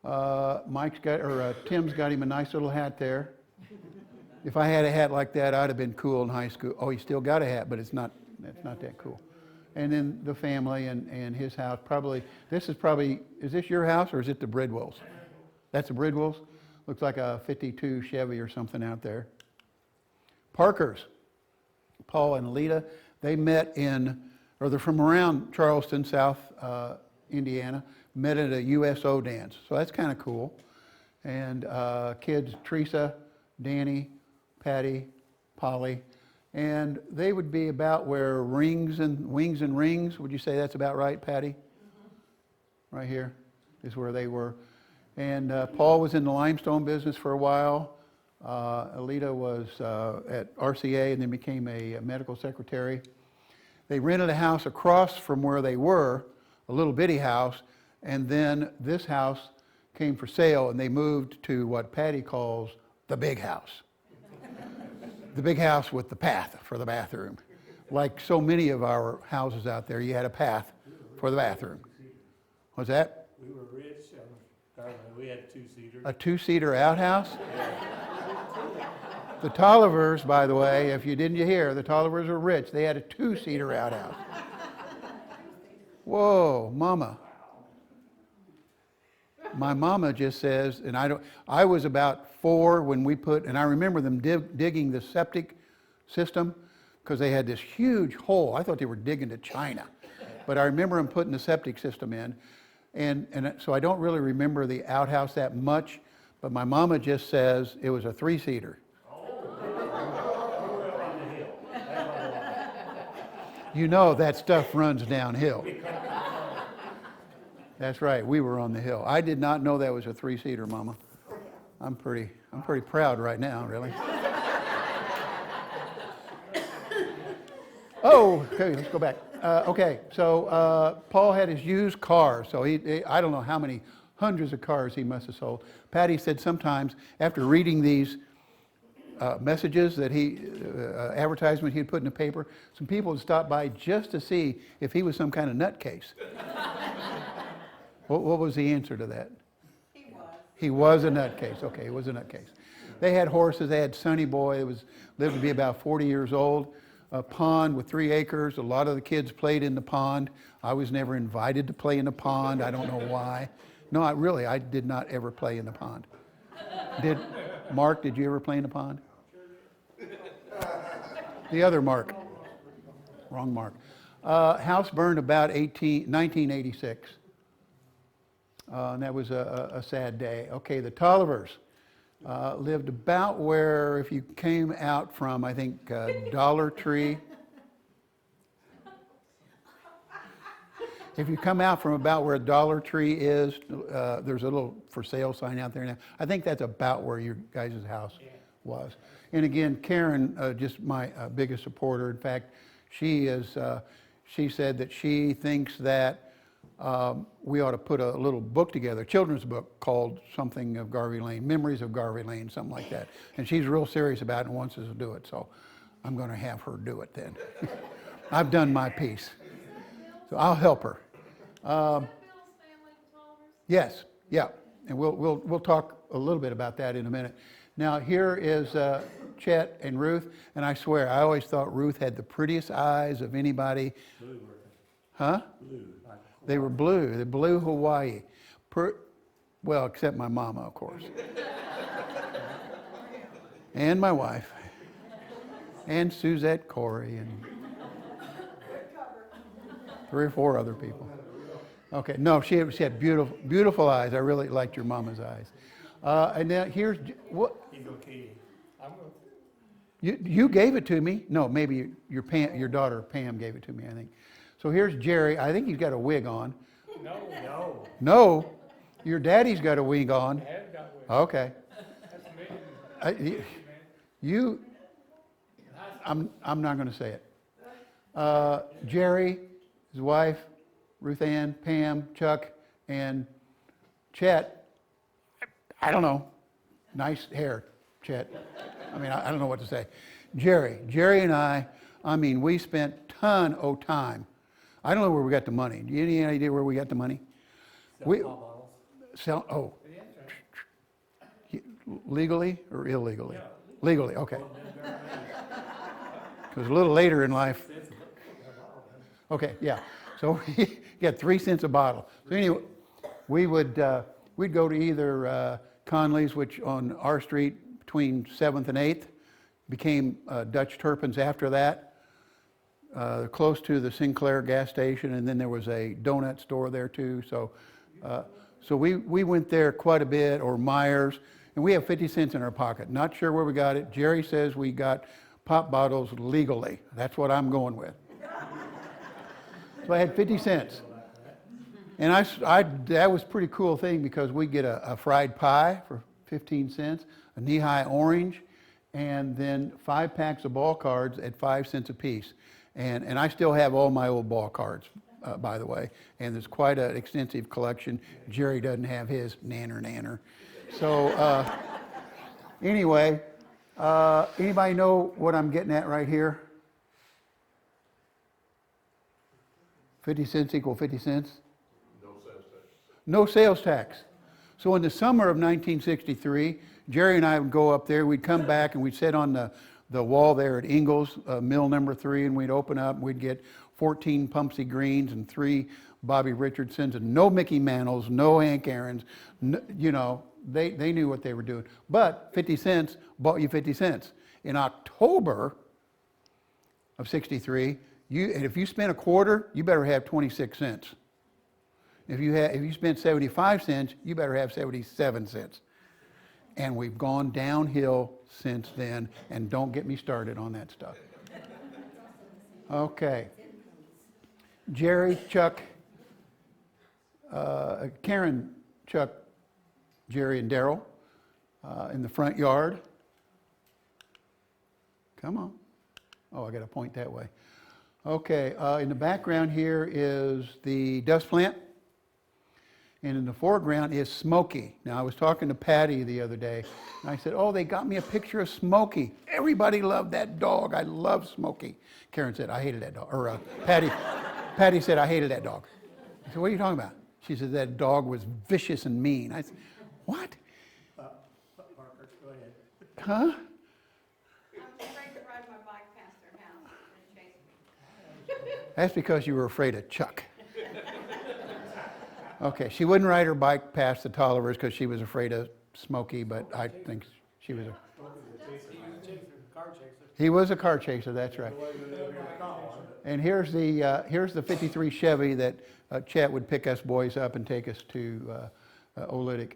Tim's got him a nice little hat there. If I had a hat like that, I'd have been cool in high school. Oh, he still got a hat, but it's not that cool. And then the family and his house. Is this your house or is it the Bridwells? That's the Bridwells. Looks like a 52 Chevy or something out there. Parkers, Paul and Alita, they met they're from around Charleston, South Indiana, met at a USO dance. So that's kind of cool. And kids, Teresa, Danny, Patty, Polly, and they would be about where Wings and Rings, would you say that's about right, Patty? Mm-hmm. Right here is where they were. And Paul was in the limestone business for a while. Alita was at RCA and then became a medical secretary. They rented a house across from where they were, a little bitty house, and then this house came for sale and they moved to what Patty calls the big house. The big house with the path for the bathroom. Like so many of our houses out there, you had a path for the bathroom. What's that?
We were rich, we had 2-seaters.
A 2-seater outhouse? The Tollivers, by the way, if you didn't hear, the Tollivers are rich. They had a 2-seater outhouse. Whoa, mama. My mama just says, and I was about 4 when we and I remember them digging the septic system because they had this huge hole. I thought they were digging to China. But I remember them putting the septic system in. And so I don't really remember the outhouse that much, but my mama just says it was a 3-seater. You know that stuff runs downhill. That's right, we were on the hill. I did not know that was a 3-seater, Mama. I'm pretty proud right now, really. Oh, okay, let's go back. So Paul had his used car, so I don't know how many hundreds of cars he must have sold. Patty said sometimes after reading these messages that advertisement he'd put in the paper, some people would stop by just to see if he was some kind of nutcase. What was the answer to that?
He was.
He was a nutcase. Okay, he was a nutcase. They had horses. They had Sonny Boy. Lived to be about 40 years old. A pond with 3 acres. A lot of the kids played in the pond. I was never invited to play in the pond. I don't know why. No, I did not ever play in the pond. Mark, did you ever play in the pond? The other Mark. Wrong Mark. House burned about 1986. And that was a sad day. Okay, the Tollivers lived about where, if you came out from, I think, Dollar Tree. If you come out from about where Dollar Tree is, there's a little for sale sign out there now. I think that's about where your guys' house was. And again, Karen, just my biggest supporter. In fact, she said that she thinks that we ought to put a little book together, a children's book called something of Garvey Lane, Memories of Garvey Lane, something like that. And she's real serious about it and wants us to do it. So I'm going to have her do it then. I've done my piece. So I'll help her. Yes, yeah. And we'll talk a little bit about that in a minute. Now, here is Chet and Ruth, and I swear, I always thought Ruth had the prettiest eyes of anybody.
Blue,
Huh?
blue, like.
They were blue, the blue Hawaii. Well, except my mama, of course. And my wife. And Suzette Corey and 3 or 4 other people. Okay, no, she had beautiful, beautiful eyes. I really liked your mama's eyes. And now here's, what,
He's okay. I'm gonna,
you gave it to me. No, maybe your daughter Pam gave it to me, I think. So here's Jerry. I think he's got a wig on.
no,
No, your daddy's got a wig on.
I have got one.
Okay.
That's me.
I'm not going to say it. Jerry, his wife, Ruth Ann, Pam, Chuck, and Chet. I don't know. Nice hair, Chet. I mean, I don't know what to say. Jerry and I mean, we spent ton of time. I don't know where we got the money. Do you have any idea where we got the money? We legally or illegally? Legally, okay. Because a little later in life. Okay, yeah. So we got 3 cents a bottle. So anyway, we'd go to either Conley's, which on our street between 7th and 8th, became Dutch Turpin's after that, close to the Sinclair gas station, and then there was a donut store there too. So we went there quite a bit, or Myers, and we have 50 cents in our pocket. Not sure where we got it. Jerry says we got pop bottles legally. That's what I'm going with. So I had 50 cents. And that was a pretty cool thing because we get a fried pie for 15 cents, a knee-high orange, and then 5 packs of ball cards at 5 cents a piece. And I still have all my old ball cards, by the way. And there's quite an extensive collection. Jerry doesn't have his, nanner. So anyway, anybody know what I'm getting at right here? 50 cents equal 50 cents? No sales tax. So in the summer of 1963, Jerry and I would go up there, we'd come back and we'd sit on the wall there at Ingalls, mill number 3, and we'd open up and we'd get 14 Pumpsy Greens and 3 Bobby Richardsons and no Mickey Mantles, no Hank Aaron's, you know, they knew what they were doing. But 50 cents bought you 50 cents. In October of 63, if you spent a quarter, you better have 26 cents. If you spent 75 cents, you better have 77 cents. And we've gone downhill since then, and don't get me started on that stuff. Okay. Jerry, Chuck, Karen, Chuck, Jerry, and Daryl in the front yard. Come on. Oh, I got to point that way. Okay, in the background here is the dust plant. And in the foreground is Smokey. Now, I was talking to Patty the other day, and I said, oh, they got me a picture of Smokey. Everybody loved that dog. I love Smokey. Karen said, I hated that dog. Or Patty said, I hated that dog. I said, what are you talking about? She said, that dog was vicious and mean. I said, what?
Parker, go ahead.
Huh?
I was afraid to ride my bike past their house and chase me.
That's because you were afraid of Chuck. Okay, she wouldn't ride her bike past the Tollivers because she was afraid of Smokey, but I think she was he was a car chaser, that's right. And here's the 53 Chevy that Chet would pick us boys up and take us to Olytic.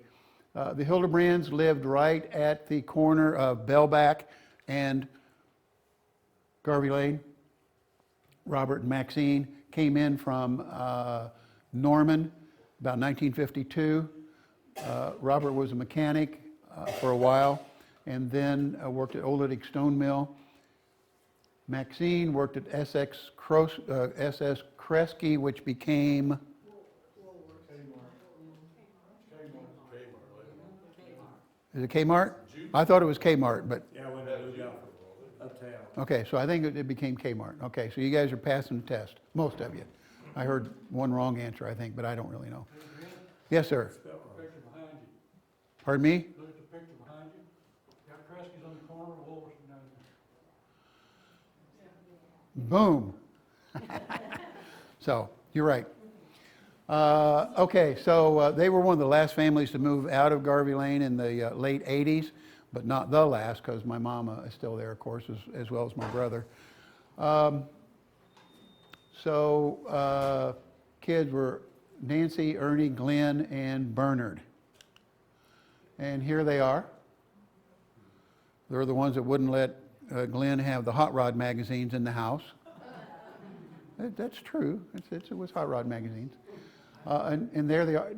The Hildebrands lived right at the corner of Bellback and Garvey Lane. Robert and Maxine came in from Norman about 1952. Robert was a mechanic for a while and then worked at Olytic Stone Mill. Maxine worked at SS Kresge, which became Is it Kmart? I thought it was Kmart, but
Yeah, when they moved out from uptown.
okay, so I think it became Kmart. Okay, so you guys are passing the test, most of you. I heard one wrong answer, I think, but I don't really know. Yes, sir.
Spelled wrong.
Pardon me?
Look at the picture behind you.
Boom. So, you're right. Okay, so they were one of the last families to move out of Garvey Lane in the late 80s, but not the last, because my mama is still there, of course, as well as my brother. Kids were Nancy, Ernie, Glenn, and Bernard. And here they are. They're the ones that wouldn't let Glenn have the hot rod magazines in the house. That's true. It was hot rod magazines. And there they are.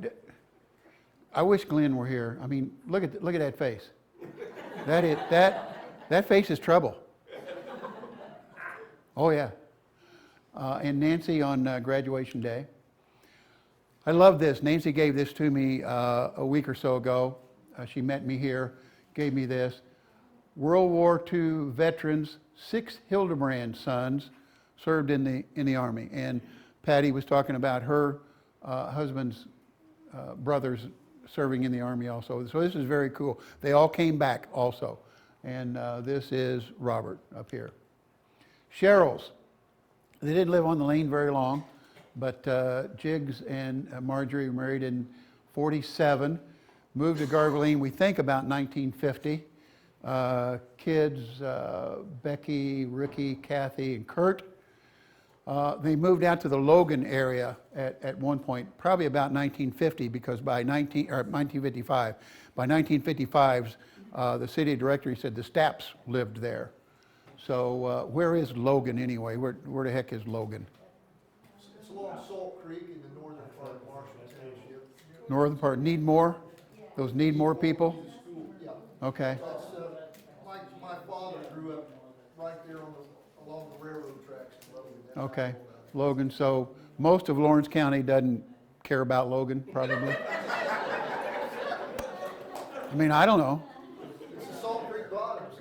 I wish Glenn were here. I mean, look at that face. That face is trouble. Oh yeah. And Nancy on graduation day. I love this. Nancy gave this to me a week or so ago. She met me here, gave me this. World War II veterans, 6 Hildebrand sons served in the Army. And Patty was talking about her husband's brothers serving in the Army also. So this is very cool. They all came back also. And this is Robert up here. Cheryl's. They didn't live on the lane very long, but Jiggs and Marjorie were married in 47, moved to Garvey Lane, we think about 1950. Kids, Becky, Ricky, Kathy, and Kurt. They moved out to the Logan area at one point, probably about 1950, because by 1955, by 1955, the city directory said the Stapps lived there. So where is Logan anyway? Where the heck is Logan?
It's along Salt Creek in the northern part of Marshall Township.
Northern part. Need more? Those need more people?
Yeah.
Okay.
That's, my father grew up right there along the railroad tracks in Logan. That's how I
Okay.
know about it.
Logan. So most of Lawrence County doesn't care about Logan, probably. I mean, I don't know.
It's the Salt Creek Bottoms.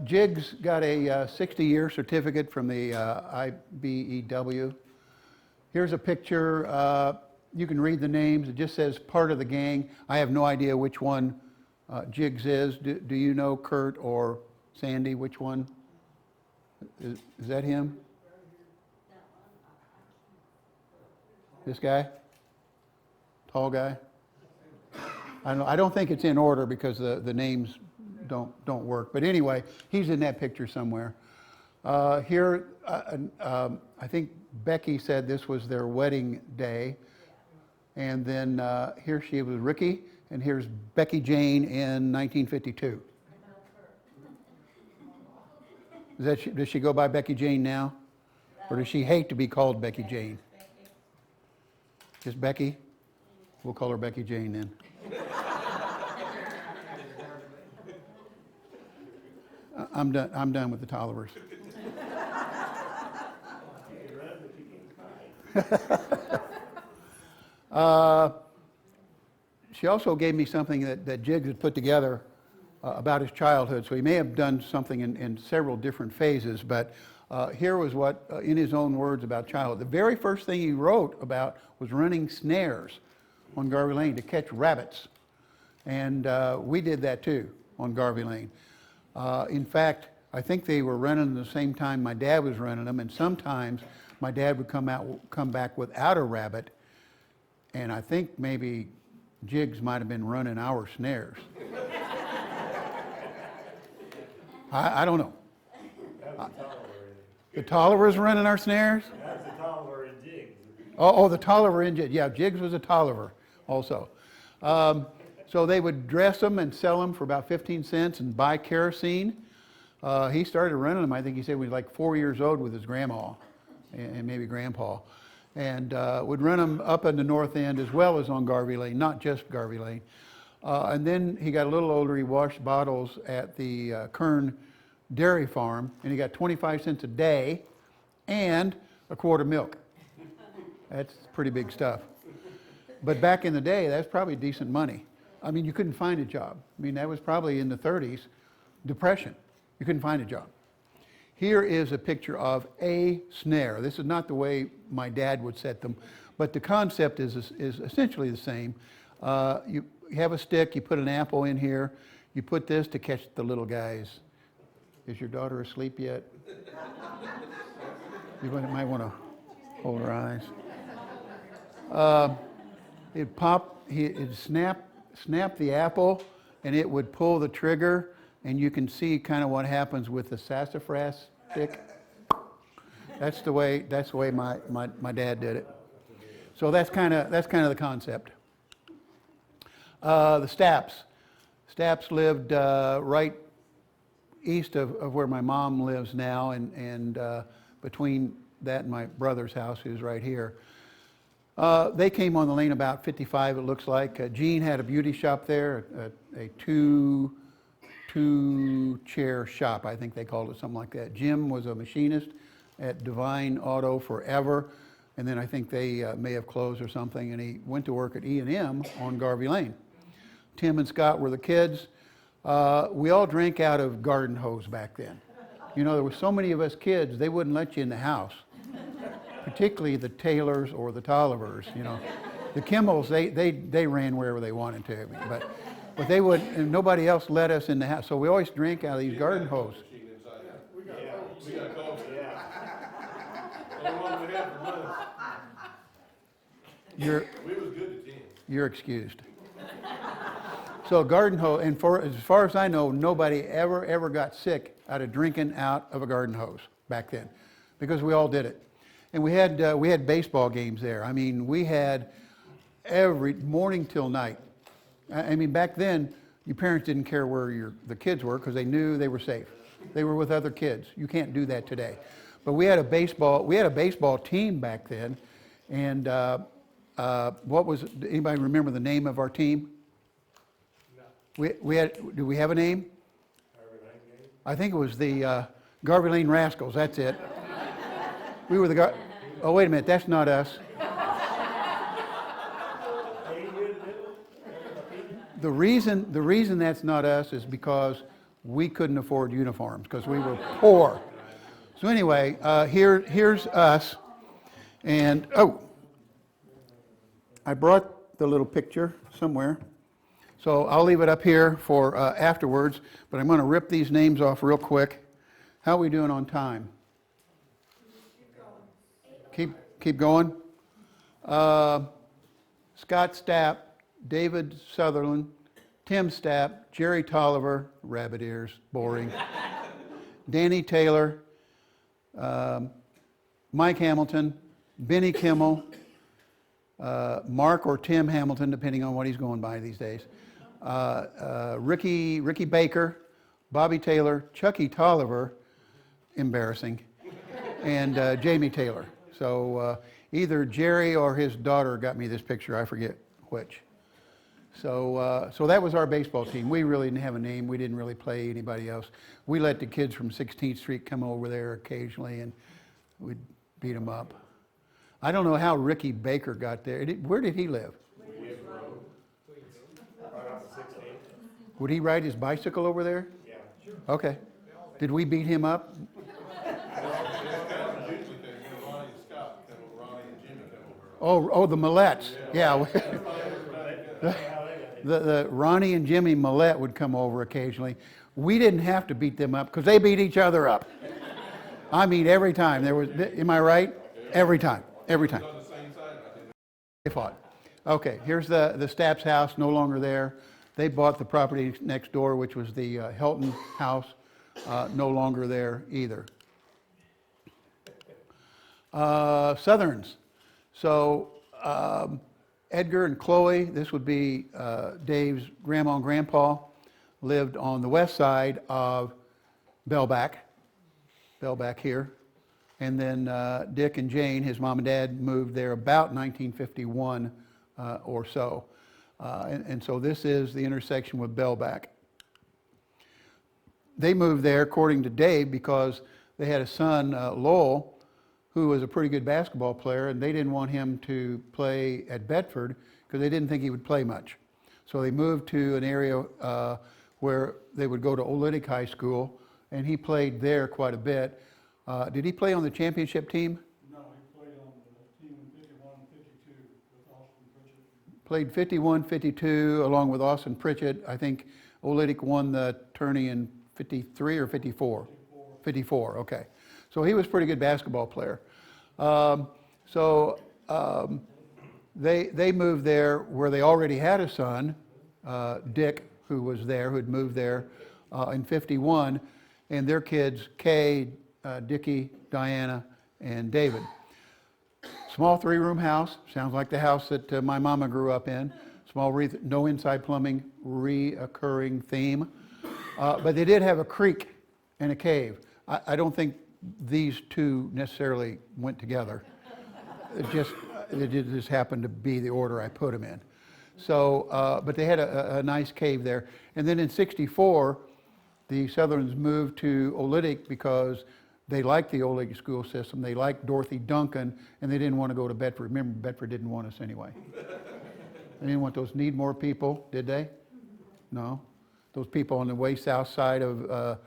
Jiggs got a 60-year certificate from the IBEW. Here's a picture. You can read the names. It just says part of the gang. I have no idea which one Jiggs is. Do you know, Kurt or Sandy, which one? Is that him? This guy? Tall guy? I don't think it's in order because the names don't work. But anyway, he's in that picture somewhere. Here, I think Becky said this was their wedding day. And then here she was Ricky, and here's Becky Jane in 1952. Does she go by Becky Jane now? Or does she hate to be called Becky Jane? Just Becky? We'll call her Becky Jane then. I'm done with the Tollivers. She also gave me something that Jiggs had put together about his childhood. So he may have done something in several different phases, but here was what, in his own words about childhood. The very first thing he wrote about was running snares on Garvey Lane to catch rabbits. And we did that too on Garvey Lane. In fact, I think they were running the same time my dad was running them, and sometimes my dad would come back without a rabbit, and I think maybe Jiggs might have been running our snares. I don't know.
That was the Tolliver.
The Tollivers running our snares?
That was the Tolliver and Jiggs.
Oh, the Tolliver and Jiggs. Yeah, Jiggs was a Tolliver also. So they would dress them and sell them for about 15 cents and buy kerosene. He started running them, I think he said, when he was like 4 years old with his grandma and maybe grandpa. And would run them up in the north end as well as on Garvey Lane, not just Garvey Lane. And then he got a little older, he washed bottles at the Kern Dairy Farm, and he got 25 cents a day and a quart of milk. That's pretty big stuff. But back in the day, that's probably decent money. I mean, you couldn't find a job. I mean, that was probably in the 30s, Depression. You couldn't find a job. Here is a picture of a snare. This is not the way my dad would set them, but the concept is essentially the same. You have a stick, you put an apple in here, you put this to catch the little guys. Is your daughter asleep yet? You might want to hold her eyes. It'd snap the apple, and it would pull the trigger, and you can see kind of what happens with the sassafras stick. That's the way my dad did it. So that's kind of the concept. The Stapps lived right east of where my mom lives now, and between that and my brother's house, who's right here. They came on the lane about 55, it looks like. Gene had a beauty shop there, a two-chair shop, I think they called it, something like that. Jim was a machinist at Divine Auto forever, and then I think they may have closed or something, and he went to work at E&M on Garvey Lane. Tim and Scott were the kids. We all drank out of garden hose back then. You know, there were so many of us kids, they wouldn't let you in the house, particularly the Taylors or the Tollivers, you know. The Kimmels, they ran wherever they wanted to, but they would, and nobody else let us in the house, so we always drank out of these garden hose.
We got a coach, yeah. Only one we had for months. We was good to 10.
You're excused. So garden hose, and as far as I know, nobody ever got sick out of drinking out of a garden hose back then, because we all did it. And we had baseball games there. I mean, we had every morning till night. I mean, back then, your parents didn't care where the kids were because they knew they were safe. They were with other kids. You can't do that today. But we had a baseball team back then, and anybody remember the name of our team? No. Do we have a name? I think it was the Garvey Lane Rascals, that's it. We were oh, wait a minute, that's not us. The reason that's not us is because we couldn't afford uniforms, because we were poor. So anyway, here's us, and I brought the little picture somewhere, so I'll leave it up here for afterwards, but I'm going to rip these names off real quick. How are we doing on time? Keep going. Scott Stapp, David Sutherland, Tim Stapp, Jerry Tolliver, rabbit ears, boring. Danny Taylor, Mike Hamilton, Benny Kimmel, Mark or Tim Hamilton, depending on what he's going by these days. Ricky Baker, Bobby Taylor, Chucky Tolliver, embarrassing, and Jamie Taylor. So either Jerry or his daughter got me this picture, I forget which. So that was our baseball team. We really didn't have a name. We didn't really play anybody else. We let the kids from 16th Street come over there occasionally, and we'd beat them up. I don't know how Ricky Baker got there. Where did he live? Would he ride his bicycle over there?
Yeah, sure.
Okay. Did we beat him up? Oh, the Millettes. Yeah. The Ronnie and Jimmy Millette would come over occasionally. We didn't have to beat them up because they beat each other up. I mean, every time. Am I right? Every time. They fought. Okay, here's the Stapps house, no longer there. They bought the property next door, which was the Helton house, no longer there either. Southerns. So Edgar and Chloe, this would be Dave's grandma and grandpa, lived on the west side of Bellback here. And then Dick and Jane, his mom and dad, moved there about 1951 or so. And so this is the intersection with Bellback. They moved there, according to Dave, because they had a son, Lowell, who was a pretty good basketball player, and they didn't want him to play at Bedford because they didn't think he would play much. So they moved to an area where they would go to Olynyk High School, and he played there quite a bit. Did he play on the championship team?
No, he played on the team in 51-52 with Austin Pritchett.
Played 51-52 along with Austin Pritchett. I think Olynyk won the tourney in 53 or 54. 54, okay. So he was a pretty good basketball player. They moved there where they already had a son, Dick, who was there, who had moved there in 51, and their kids, Kay, Dickie, Diana, and David. Small 3-room house, sounds like the house that my mama grew up in. Small, no inside plumbing, reoccurring theme. But they did have a creek and a cave. I don't think these two necessarily went together. It just happened to be the order I put them in. So, but they had a nice cave there. And then in 64, the Southerns moved to Olytic because they liked the Olytic school system. They liked Dorothy Duncan, and they didn't want to go to Bedford. Remember, Bedford didn't want us anyway. They didn't want those need more people, did they? No. Those people on the way south side of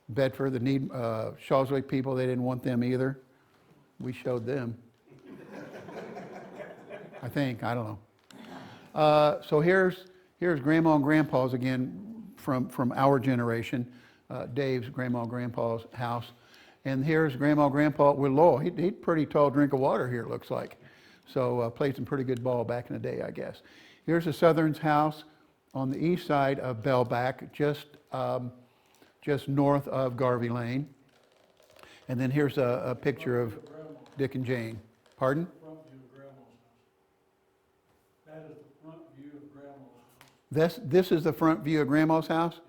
Bedford, the need Shawswick people, they didn't want them either. We showed them. I think, I don't know. So here's Grandma and Grandpa's again from our generation, Dave's Grandma and Grandpa's house. And here's Grandma and Grandpa with Lowell. He'd pretty tall drink of water here, it looks like. So played some pretty good ball back in the day, I guess. Here's the Southerns' house on the east side of Bellback, just north of Garvey Lane. And then here's a picture of Dick and Jane. Pardon?
Front view of Grandma's house. That is the front view of Grandma's house.
This is the front view of Grandma's house?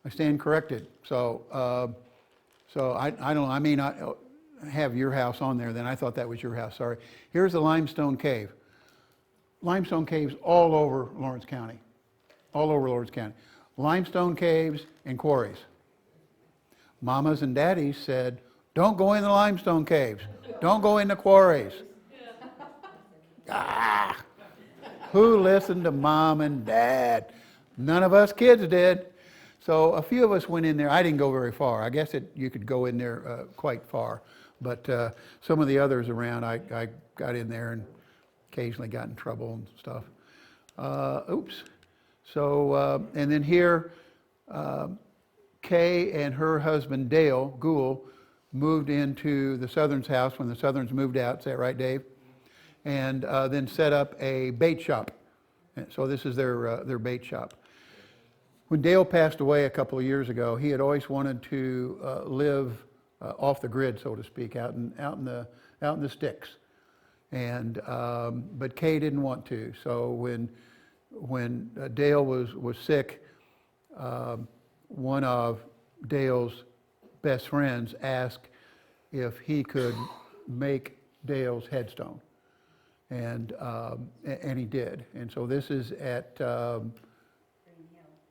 I stand corrected. So I don't know, I may not have your house on there then. I thought that was your house, sorry. Here's the limestone cave. Limestone caves all over Lawrence County. All over Lawrence County. Limestone caves and quarries. Mamas and daddies said, don't go in the limestone caves. Don't go in the quarries. Ah! Who listened to mom and dad? None of us kids did. So a few of us went in there. I didn't go very far. I guess you could go in there quite far. But some of the others around, I got in there and occasionally got in trouble and stuff. Oops. So, and then here, Kay and her husband, Dale Gould, moved into the Southerns' house when the Southerns moved out. Is that right, Dave? And then set up a bait shop. And so this is their bait shop. When Dale passed away a couple of years ago, he had always wanted to live off the grid, so to speak, out in the sticks. And but Kay didn't want to. So when Dale was sick, one of Dale's best friends asked if he could make Dale's headstone, and he did. And so this is at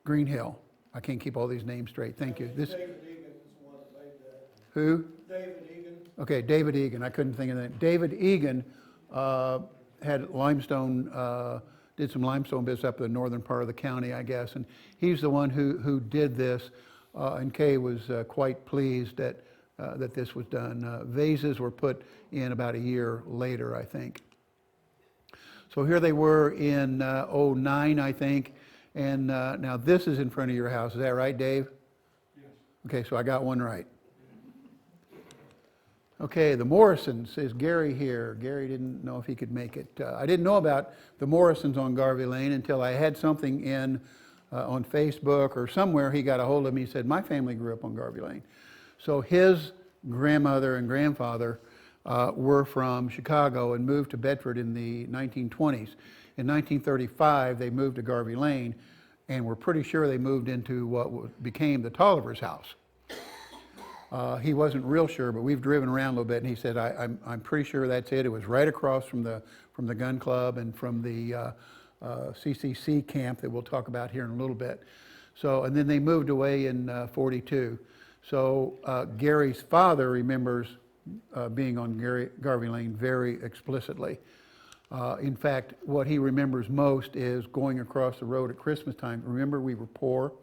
Green Hill. I can't keep all these names straight. Thank you. This
David Egan is the one that made that.
who?
David Egan.
Okay, David Egan. I couldn't think of that. David Egan had limestone, did some limestone business up in the northern part of the county, I guess, and he's the one who did this. And Kay was quite pleased that this was done. Vases were put in about a year later, I think. So here they were in '09, I think. And now this is in front of your house. Is that right, Dave?
Yes.
Okay, so I got one right. Okay, the Morrisons, is Gary here? Gary didn't know if he could make it. I didn't know about the Morrisons on Garvey Lane until I had something in on Facebook or somewhere. He got a hold of me. He said, my family grew up on Garvey Lane. So his grandmother and grandfather were from Chicago and moved to Bedford in the 1920s. In 1935, they moved to Garvey Lane, and we're pretty sure they moved into what became the Tolliver's house. He wasn't real sure, but we've driven around a little bit, and he said, I'm pretty sure that's it. It was right across from the gun club and from the CCC camp that we'll talk about here in a little bit. So, and then they moved away in 42. So Gary's father remembers being on Garvey Lane very explicitly. In fact, what he remembers most is going across the road at Christmas time. Remember, we were poor,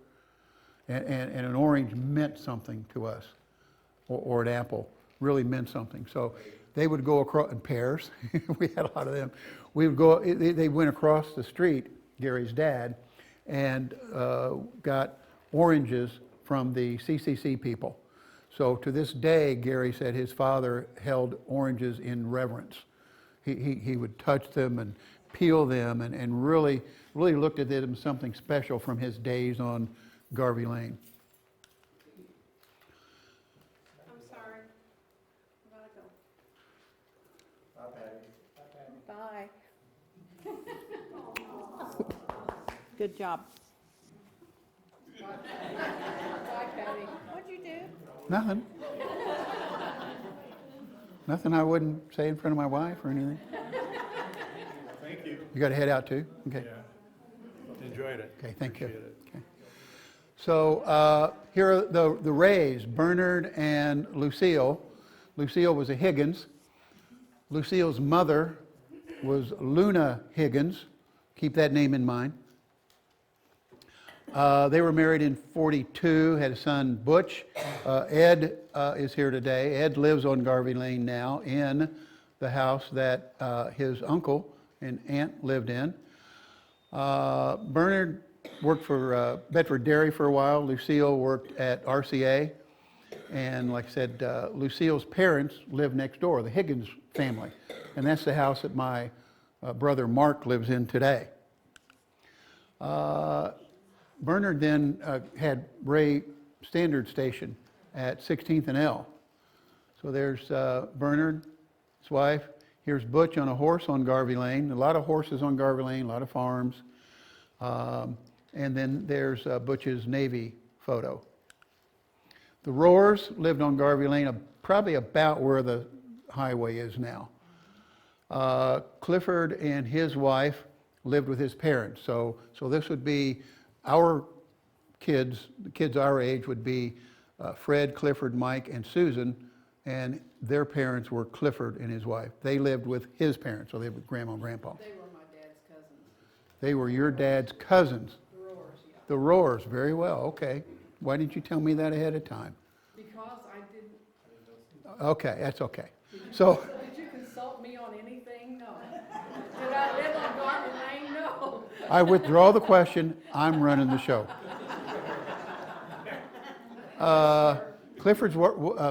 and an orange meant something to us, or an apple really meant something. So they would go across, and pears, we had a lot of them. We would go, they went across the street, Gary's dad, and got oranges from the CCC people. So to this day, Gary said his father held oranges in reverence. He would touch them and peel them and really looked at them as something special from his days on Garvey Lane.
I'm sorry. I gotta go.
Bye, Patty.
Bye. Good job. Bye, Patty. What'd you do?
Nothing. Nothing I wouldn't say in front of my wife or anything.
Thank you.
You got to head out too? Okay.
Yeah. Enjoyed it.
Okay, thank you.
Appreciate it.
Okay. So here are the Rays, Bernard and Lucille. Lucille was a Higgins. Lucille's mother was Luna Higgins. Keep that name in mind. They were married in 42, had a son, Butch. Ed is here today. Ed lives on Garvey Lane now in the house that his uncle and aunt lived in. Bernard worked for Bedford Dairy for a while. Lucille worked at RCA. And like I said, Lucille's parents lived next door, the Higgins family. And that's the house that my brother Mark lives in today. Bernard then had Ray Standard Station at 16th and L. So there's Bernard, his wife. Here's Butch on a horse on Garvey Lane. A lot of horses on Garvey Lane, a lot of farms. And then there's Butch's Navy photo. The Roars lived on Garvey Lane, probably about where the highway is now. Clifford and his wife lived with his parents. So this would be our kids, the kids our age would be Fred, Clifford, Mike, and Susan, and their parents were Clifford and his wife. They lived with his parents, so they lived with Grandma and Grandpa.
They were my dad's cousins.
They were your dad's cousins.
The Roars, yeah.
The Roars, very well, okay. Why didn't you tell me that ahead of time?
Because I didn't.
Okay, that's okay. So,
Did you consult me on anything? No. Did I live on Garden Lane? No.
I withdraw the question. I'm running the show. Clifford's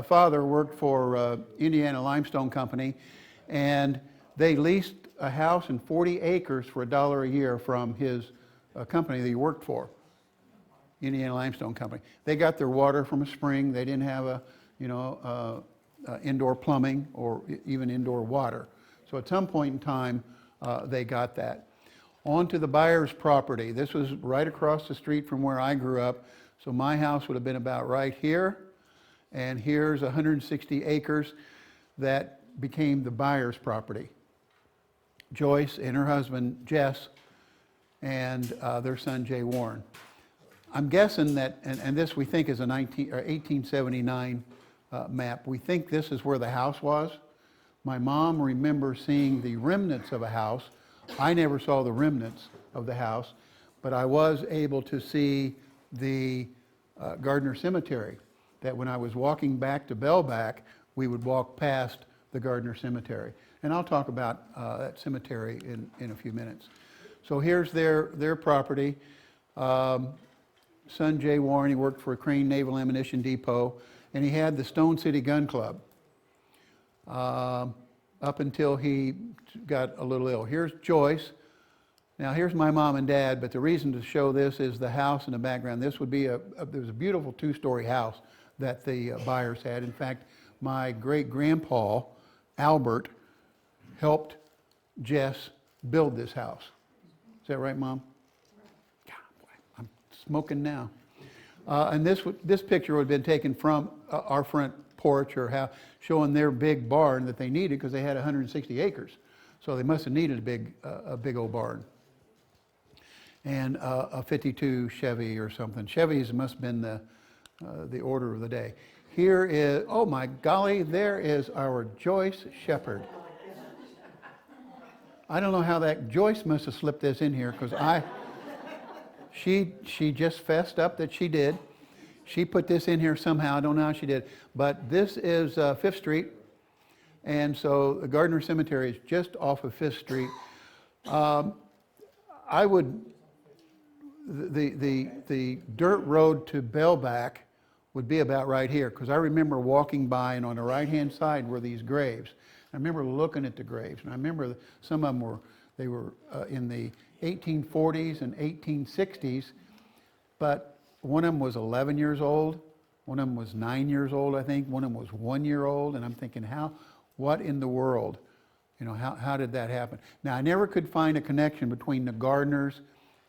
father worked for Indiana Limestone Company, and they leased a house and 40 acres for $1 a year from his company that he worked for, Indiana Limestone Company. They got their water from a spring. They didn't have indoor plumbing or even indoor water. So at some point in time, they got that. On to the buyer's property. This was right across the street from where I grew up. So my house would have been about right here. And here's 160 acres that became the buyer's property. Joyce and her husband, Jess, and their son, Jay Warren. I'm guessing that, and this we think is a 1879 map. We think this is where the house was. My mom remembers seeing the remnants of a house. I never saw the remnants of the house, but I was able to see the Gardner Cemetery, that when I was walking back to Bellback, we would walk past the Gardner Cemetery. And I'll talk about that cemetery in a few minutes. So here's their property. Son Jay Warren, he worked for a Crane Naval Ammunition Depot, and he had the Stone City Gun Club up until he got a little ill. Here's Joyce. Now here's my mom and dad, but the reason to show this is the house in the background. This would be there was a beautiful two-story house that the buyers had. In fact, my great-grandpa, Albert, helped Jess build this house. Is that right, Mom? God, boy, I'm smoking now. And this picture would have been taken from our front porch or house, showing their big barn that they needed because they had 160 acres. So they must have needed a big old barn. And a 52 Chevy or something. Chevys must have been the order of the day. Here is, oh my golly, there is our Joyce Shepherd. I don't know how that, Joyce must have slipped this in here because she just fessed up that she did. She put this in here somehow, I don't know how she did. But this is 5th Street, and so the Gardner Cemetery is just off of 5th Street. The dirt road to Bellback would be about right here, because I remember walking by, and on the right-hand side were these graves. I remember looking at the graves, and I remember some of them were in the 1840s and 1860s, but one of them was 11 years old, one of them was 9 years old, I think, one of them was 1 year old, and I'm thinking, what in the world? You know, how did that happen? Now, I never could find a connection between the Gardners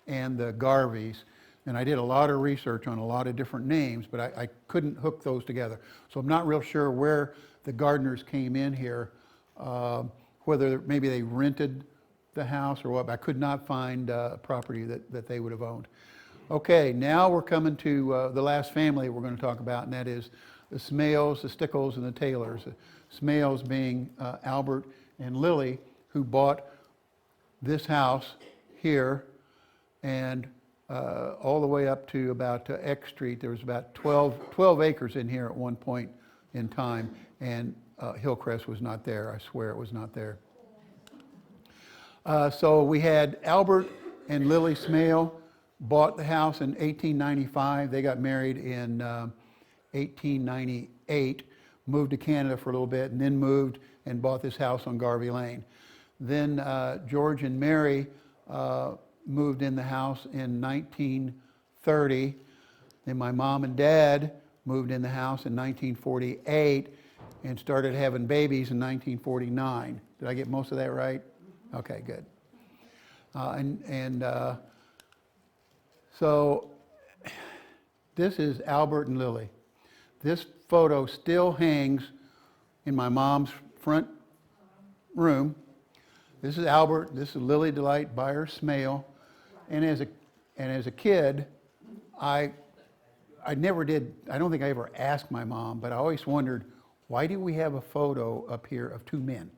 and the Garveys, and I did a lot of research on a lot of different names, but I couldn't hook those together. So I'm not real sure where the Gardners came in here, whether maybe they rented the house or what, but I could not find a property that they would have owned. Okay, now we're coming to the last family we're going to talk about, and that is the Smales, the Stickles, and the Taylors. The Smales being Albert and Lily, who bought this house here, and all the way up to about X Street. There was about 12 acres in here at one point in time, and Hillcrest was not there. I swear it was not there. So we had Albert and Lily Smale bought the house in 1895. They got married in 1898, moved to Canada for a little bit, and then moved and bought this house on Garvey Lane. Then George and Mary moved in the house in 1930. Then my mom and dad moved in the house in 1948 and started having babies in 1949. Did I get most of that right? Okay, good. So this is Albert and Lily. This photo still hangs in my mom's front room. This is Albert. This is Lily Delight Byers Smale. And as a kid, I never did. I don't think I ever asked my mom, but I always wondered, why do we have a photo up here of two men?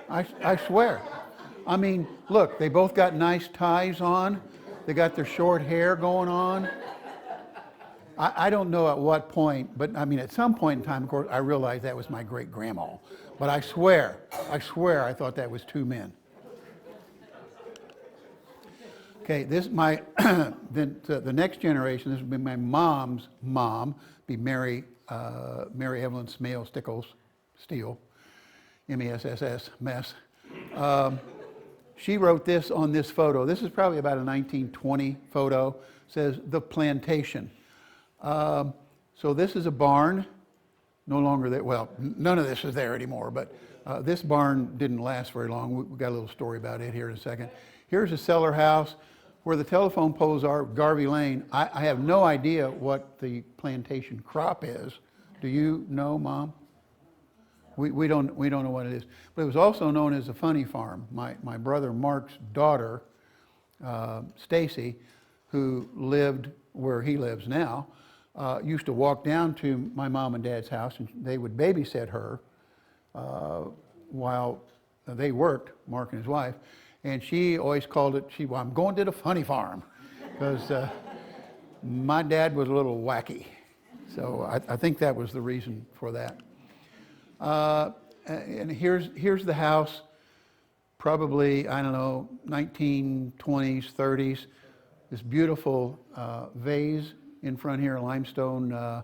I swear. I mean, look, they both got nice ties on. They got their short hair going on. I don't know at what point, but I mean, at some point in time, of course, I realized that was my great-grandma. But I swear, I thought that was two men. Okay, the next generation, this would be my mom's mom, be Mary Evelyn Smale Stickles, Steele, M-E-S-S-S, mess. She wrote this on this photo. This is probably about a 1920 photo. It says, "The Plantation." So this is a barn, no longer there. Well, none of this is there anymore, but this barn didn't last very long. We've got a little story about it here in a second. Here's a cellar house where the telephone poles are, Garvey Lane. I have no idea what the plantation crop is. Do you know, Mom? We don't know what it is. But it was also known as a funny farm. My brother Mark's daughter, Stacy, who lived where he lives now, used to walk down to my mom and dad's house, and they would babysit her while they worked, Mark and his wife. And she always called it, I'm going to the funny farm, because my dad was a little wacky. So I think that was the reason for that. And here's the house, probably, I don't know, 1920s, 30s. This beautiful vase in front here, a limestone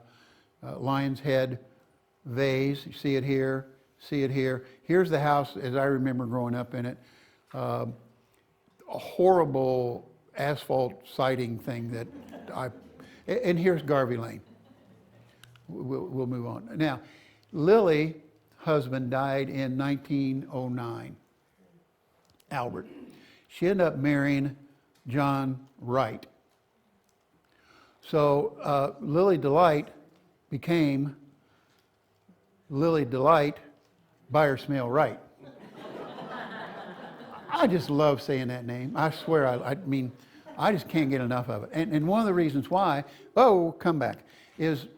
lion's head vase. You see it here, see it here. Here's the house as I remember growing up in it. A horrible asphalt siding thing that and here's Garvey Lane. We'll move on. Now, Lily, husband, died in 1909, Albert. She ended up marrying John Wright. So Lily Delight became Lily Delight Byers Smale Wright. I just love saying that name. I swear, I mean, I just can't get enough of it. And one of the reasons why, come back, is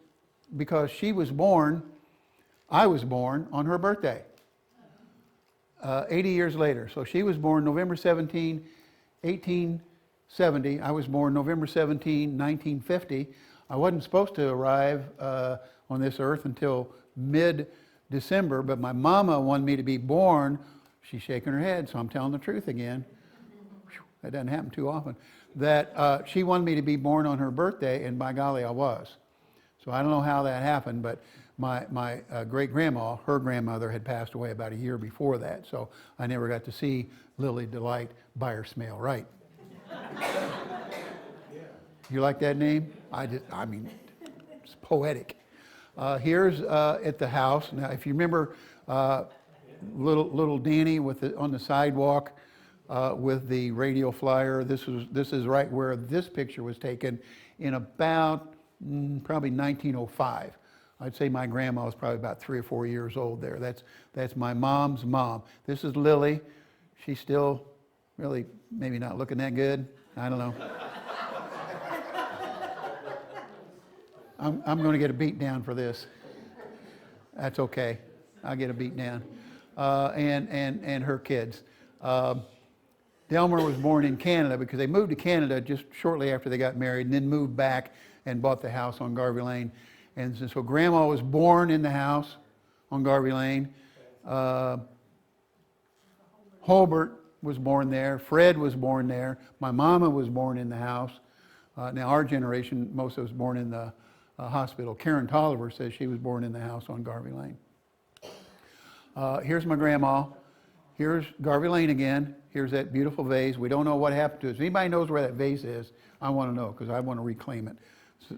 because I was born on her birthday, 80 years later. So she was born November 17, 1870. I was born November 17, 1950. I wasn't supposed to arrive on this earth until mid-December, but my mama wanted me to be born. She's shaking her head, so I'm telling the truth again. It doesn't happen too often. That she wanted me to be born on her birthday, and by golly, I was. So I don't know how that happened, but my great-grandma, her grandmother, had passed away about a year before that, so I never got to see Lily Delight Byer-Smale Wright. You like that name? I mean, it's poetic. Here's at the house. Now, if you remember little Danny on the sidewalk with the radio flyer, this is right where this picture was taken in about probably 1905. I'd say my grandma was probably about 3 or 4 years old there. That's my mom's mom. This is Lily. She's still really maybe not looking that good. I don't know. I'm going to get a beat down for this. That's okay. I'll get a beat down. And her kids. Delmer was born in Canada because they moved to Canada just shortly after they got married, and then moved back and bought the house on Garvey Lane. And so Grandma was born in the house on Garvey Lane. Holbert was born there. Fred was born there. My mama was born in the house. Now our generation, most of us born in the hospital. Karen Tolliver says she was born in the house on Garvey Lane. Here's my grandma. Here's Garvey Lane again. Here's that beautiful vase. We don't know what happened to it. If anybody knows where that vase is, I want to know because I want to reclaim it.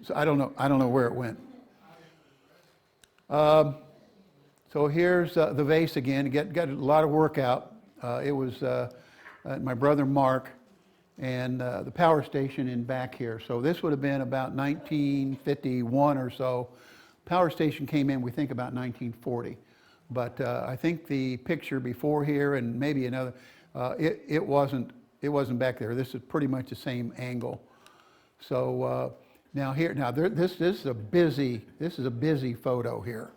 So I don't know where it went. So here's the vase again. Got a lot of work out. It was my brother Mark and the power station in back here. So this would have been about 1951 or so. Power station came in, we think, about 1940. But I think the picture before here and maybe another, it wasn't back there. This is pretty much the same angle. So this is a busy photo here.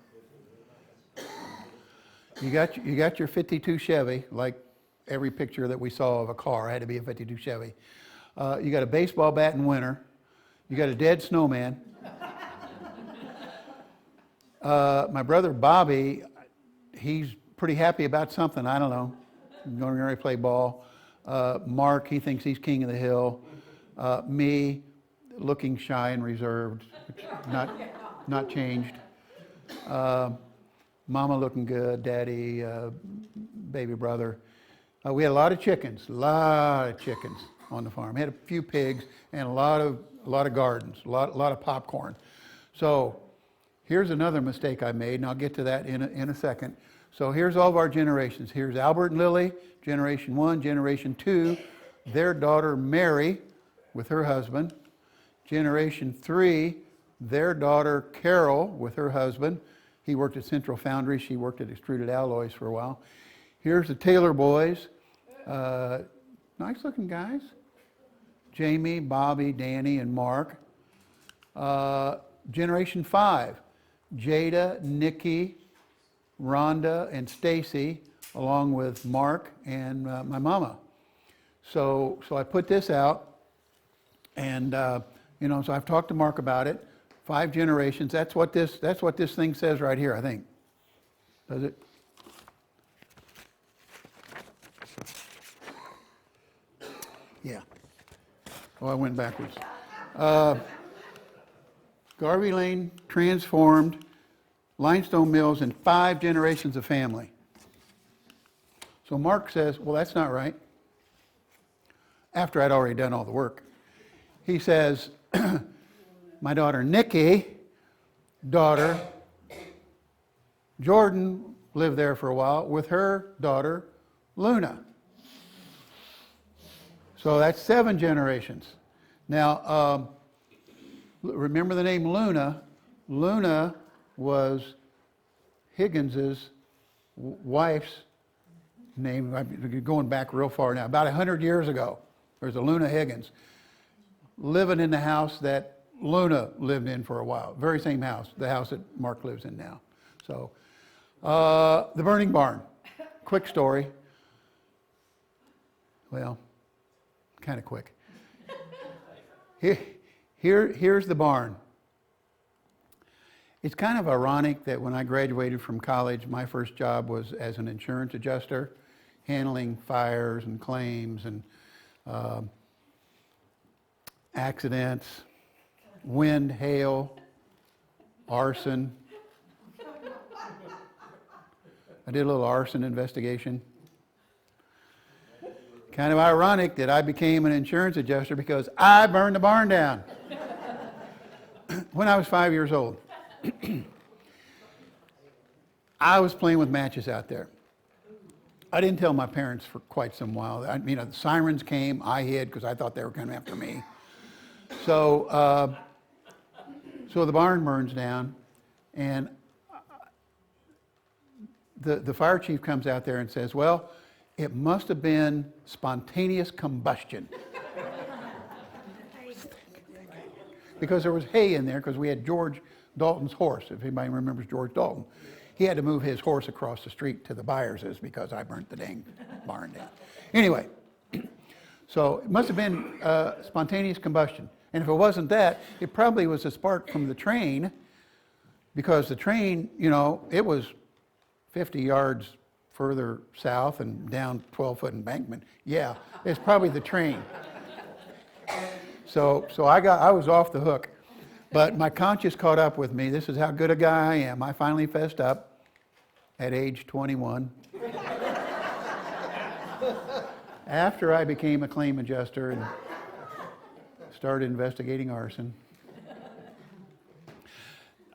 You got your 52 Chevy, like every picture that we saw of a car had to be a 52 Chevy. You got a baseball bat in winter. You got a dead snowman. My brother Bobby, he's pretty happy about something. I don't know. Going to play ball. Mark, he thinks he's king of the hill. Me, looking shy and reserved, not changed. Mama looking good. Daddy, baby brother. We had a lot of chickens on the farm. We had a few pigs and a lot of gardens, a lot of popcorn. So here's another mistake I made, and I'll get to that in a second. So here's all of our generations. Here's Albert and Lily, generation 1, generation 2, their daughter Mary with her husband. Generation 3, their daughter Carol with her husband. He worked at Central Foundry. She worked at Extruded Alloys for a while. Here's the Taylor boys. Nice looking guys. Jamie, Bobby, Danny, and Mark. Generation 5, Jada, Nikki, Rhonda, and Stacy, along with Mark and my mama. So I put this out, and so I've talked to Mark about it. 5 generations. That's what this thing says right here, I think. Does it? Yeah. Oh, I went backwards. Garvey Lane transformed limestone mills in 5 generations of family. So Mark says, well, that's not right. After I'd already done all the work. He says, my daughter Nikki, daughter Jordan lived there for a while with her daughter Luna. So that's 7 generations. Now, remember the name Luna. Luna was Higgins's wife's name. I'm going back real far now. About 100 years ago, there's a Luna Higgins living in the house that Luna lived in for a while. Very same house, the house that Mark lives in now. So, the burning barn. Quick story. Well, kind of quick. Here's the barn. It's kind of ironic that when I graduated from college, my first job was as an insurance adjuster, handling fires and claims. And um, accidents, wind, hail, arson. I did a little arson investigation. Kind of ironic that I became an insurance adjuster because I burned the barn down when I was 5 years old. I was playing with matches out there. I didn't tell my parents for quite some while. The sirens came. I hid because I thought they were coming after me. So the barn burns down, and the fire chief comes out there and says, well, it must have been spontaneous combustion. Because there was hay in there, because we had George Dalton's horse, if anybody remembers George Dalton. He had to move his horse across the street to the Byerses because I burnt the dang barn down. Anyway, so it must have been spontaneous combustion. And if it wasn't that, it probably was a spark from the train, because the train, it was 50 yards further south and down 12-foot embankment. Yeah, it's probably the train. So I was off the hook. But my conscience caught up with me. This is how good a guy I am. I finally fessed up at age 21. After I became a claim adjuster and started investigating arson.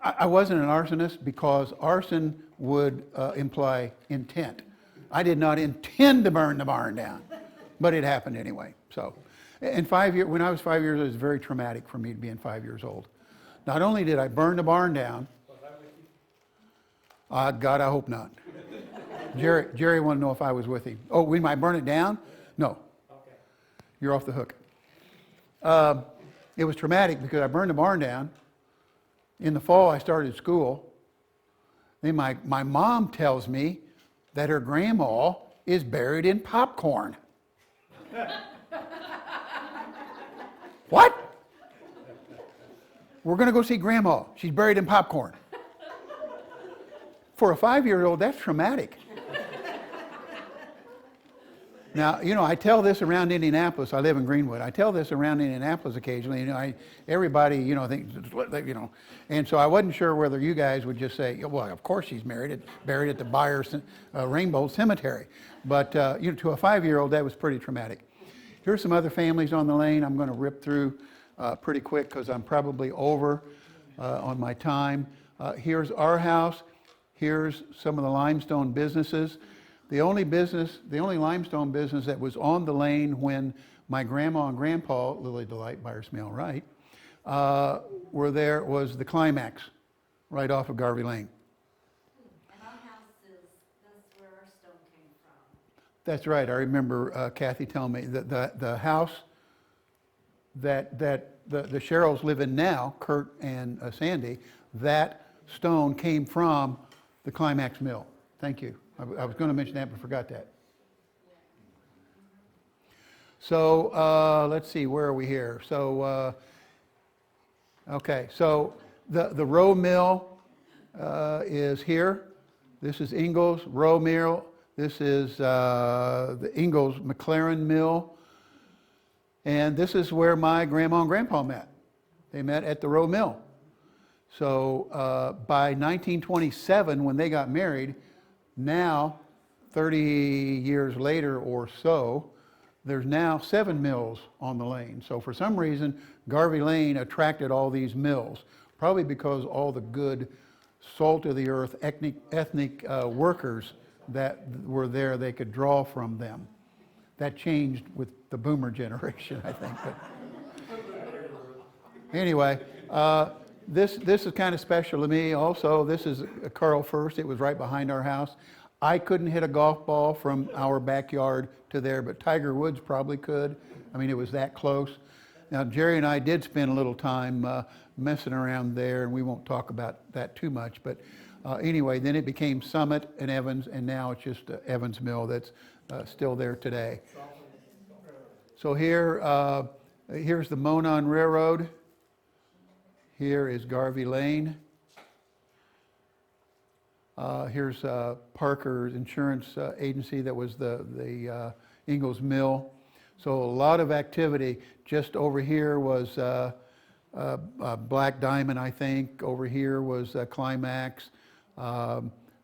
I wasn't an arsonist because arson would imply intent. I did not intend to burn the barn down, but it happened anyway. So, and when I was 5 years old, it was very traumatic for me to be 5 years old. Not only did I burn the barn down, God, I hope not. Jerry wanted to know if I was with him. Oh, we might burn it down? No.
Okay.
You're off the hook. It was traumatic because I burned the barn down. In the fall, I started school. Then my mom tells me that her grandma is buried in popcorn. What? We're going to go see Grandma. She's buried in popcorn. For a 5-year-old, that's traumatic. Now, I tell this around Indianapolis. I live in Greenwood. I tell this around Indianapolis occasionally. Everybody, thinks, and so I wasn't sure whether you guys would just say, well, of course she's buried at the Byers Rainbow Cemetery. But, to a 5-year-old, that was pretty traumatic. Here's some other families on the lane. I'm going to rip through pretty quick because I'm probably over on my time. Here's our house. Here's some of the limestone businesses. The only limestone business that was on the lane when my grandma and grandpa, Lily Delight, Byers Mail Right, were there was the Climax, right off of Garvey Lane.
And our house that's where our stone came from.
That's right. I remember Kathy telling me that the house that the Sherrills live in now, Kurt and Sandy, that stone came from the Climax Mill. Thank you. I was going to mention that, but forgot that. So let's see, where are we here? So, okay, so the row mill is here. This is Ingalls Row Mill. This is the Ingalls McLaren Mill. And this is where my grandma and grandpa met. They met at the Row Mill. So by 1927, when they got married, now, 30 years later or so, there's now 7 mills on the lane. So for some reason, Garvey Lane attracted all these mills, probably because all the good salt of the earth ethnic workers that were there, they could draw from them. That changed with the boomer generation, I think. But anyway, this is kind of special to me also. This is Carl First. It was right behind our house. I couldn't hit a golf ball from our backyard to there, but Tiger Woods probably could. I mean, it was that close. Now, Jerry and I did spend a little time messing around there, and we won't talk about that too much. But anyway, then it became Summit and Evans, and now it's just Evans Mill that's still there today. So here's the Monon Railroad. Here is Garvey Lane. Here's Parker's insurance agency that was the Ingalls Mill. So a lot of activity. Just over here was Black Diamond, I think. Over here was Climax,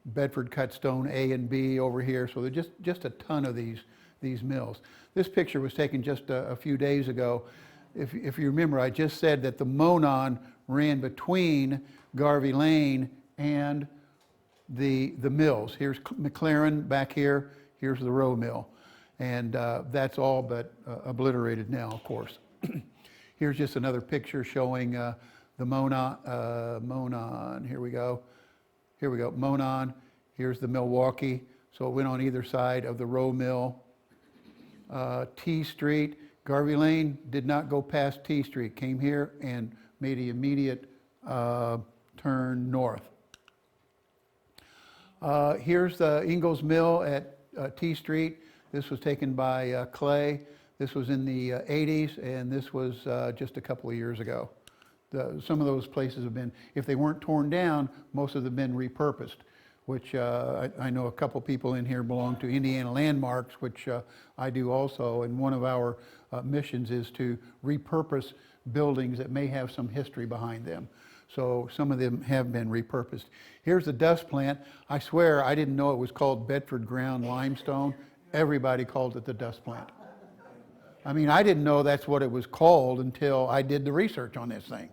Bedford Cut Stone A and B over here. So there's just a ton of these mills. This picture was taken just a few days ago. If you remember, I just said that the Monon ran between Garvey Lane and the mills. Here's McLaren back here. Here's the row mill. And that's all but obliterated now, of course. Here's just another picture showing the Monon. Here we go. Here we go. Monon. Here's the Milwaukee. So it went on either side of the row mill. T Street. Garvey Lane did not go past T Street. Came here and made an immediate turn north. Here's the Ingalls Mill at T Street. This was taken by Clay. This was in the 80s, and this was just a couple of years ago. Some of those places have been, if they weren't torn down, most of them have been repurposed, which I know a couple people in here belong to Indiana Landmarks, which I do also, and one of our missions is to repurpose buildings that may have some history behind them. So some of them have been repurposed. Here's the dust plant. I swear I didn't know it was called Bedford Ground Limestone. Everybody called it the dust plant. I mean, I didn't know that's what it was called until I did the research on this thing.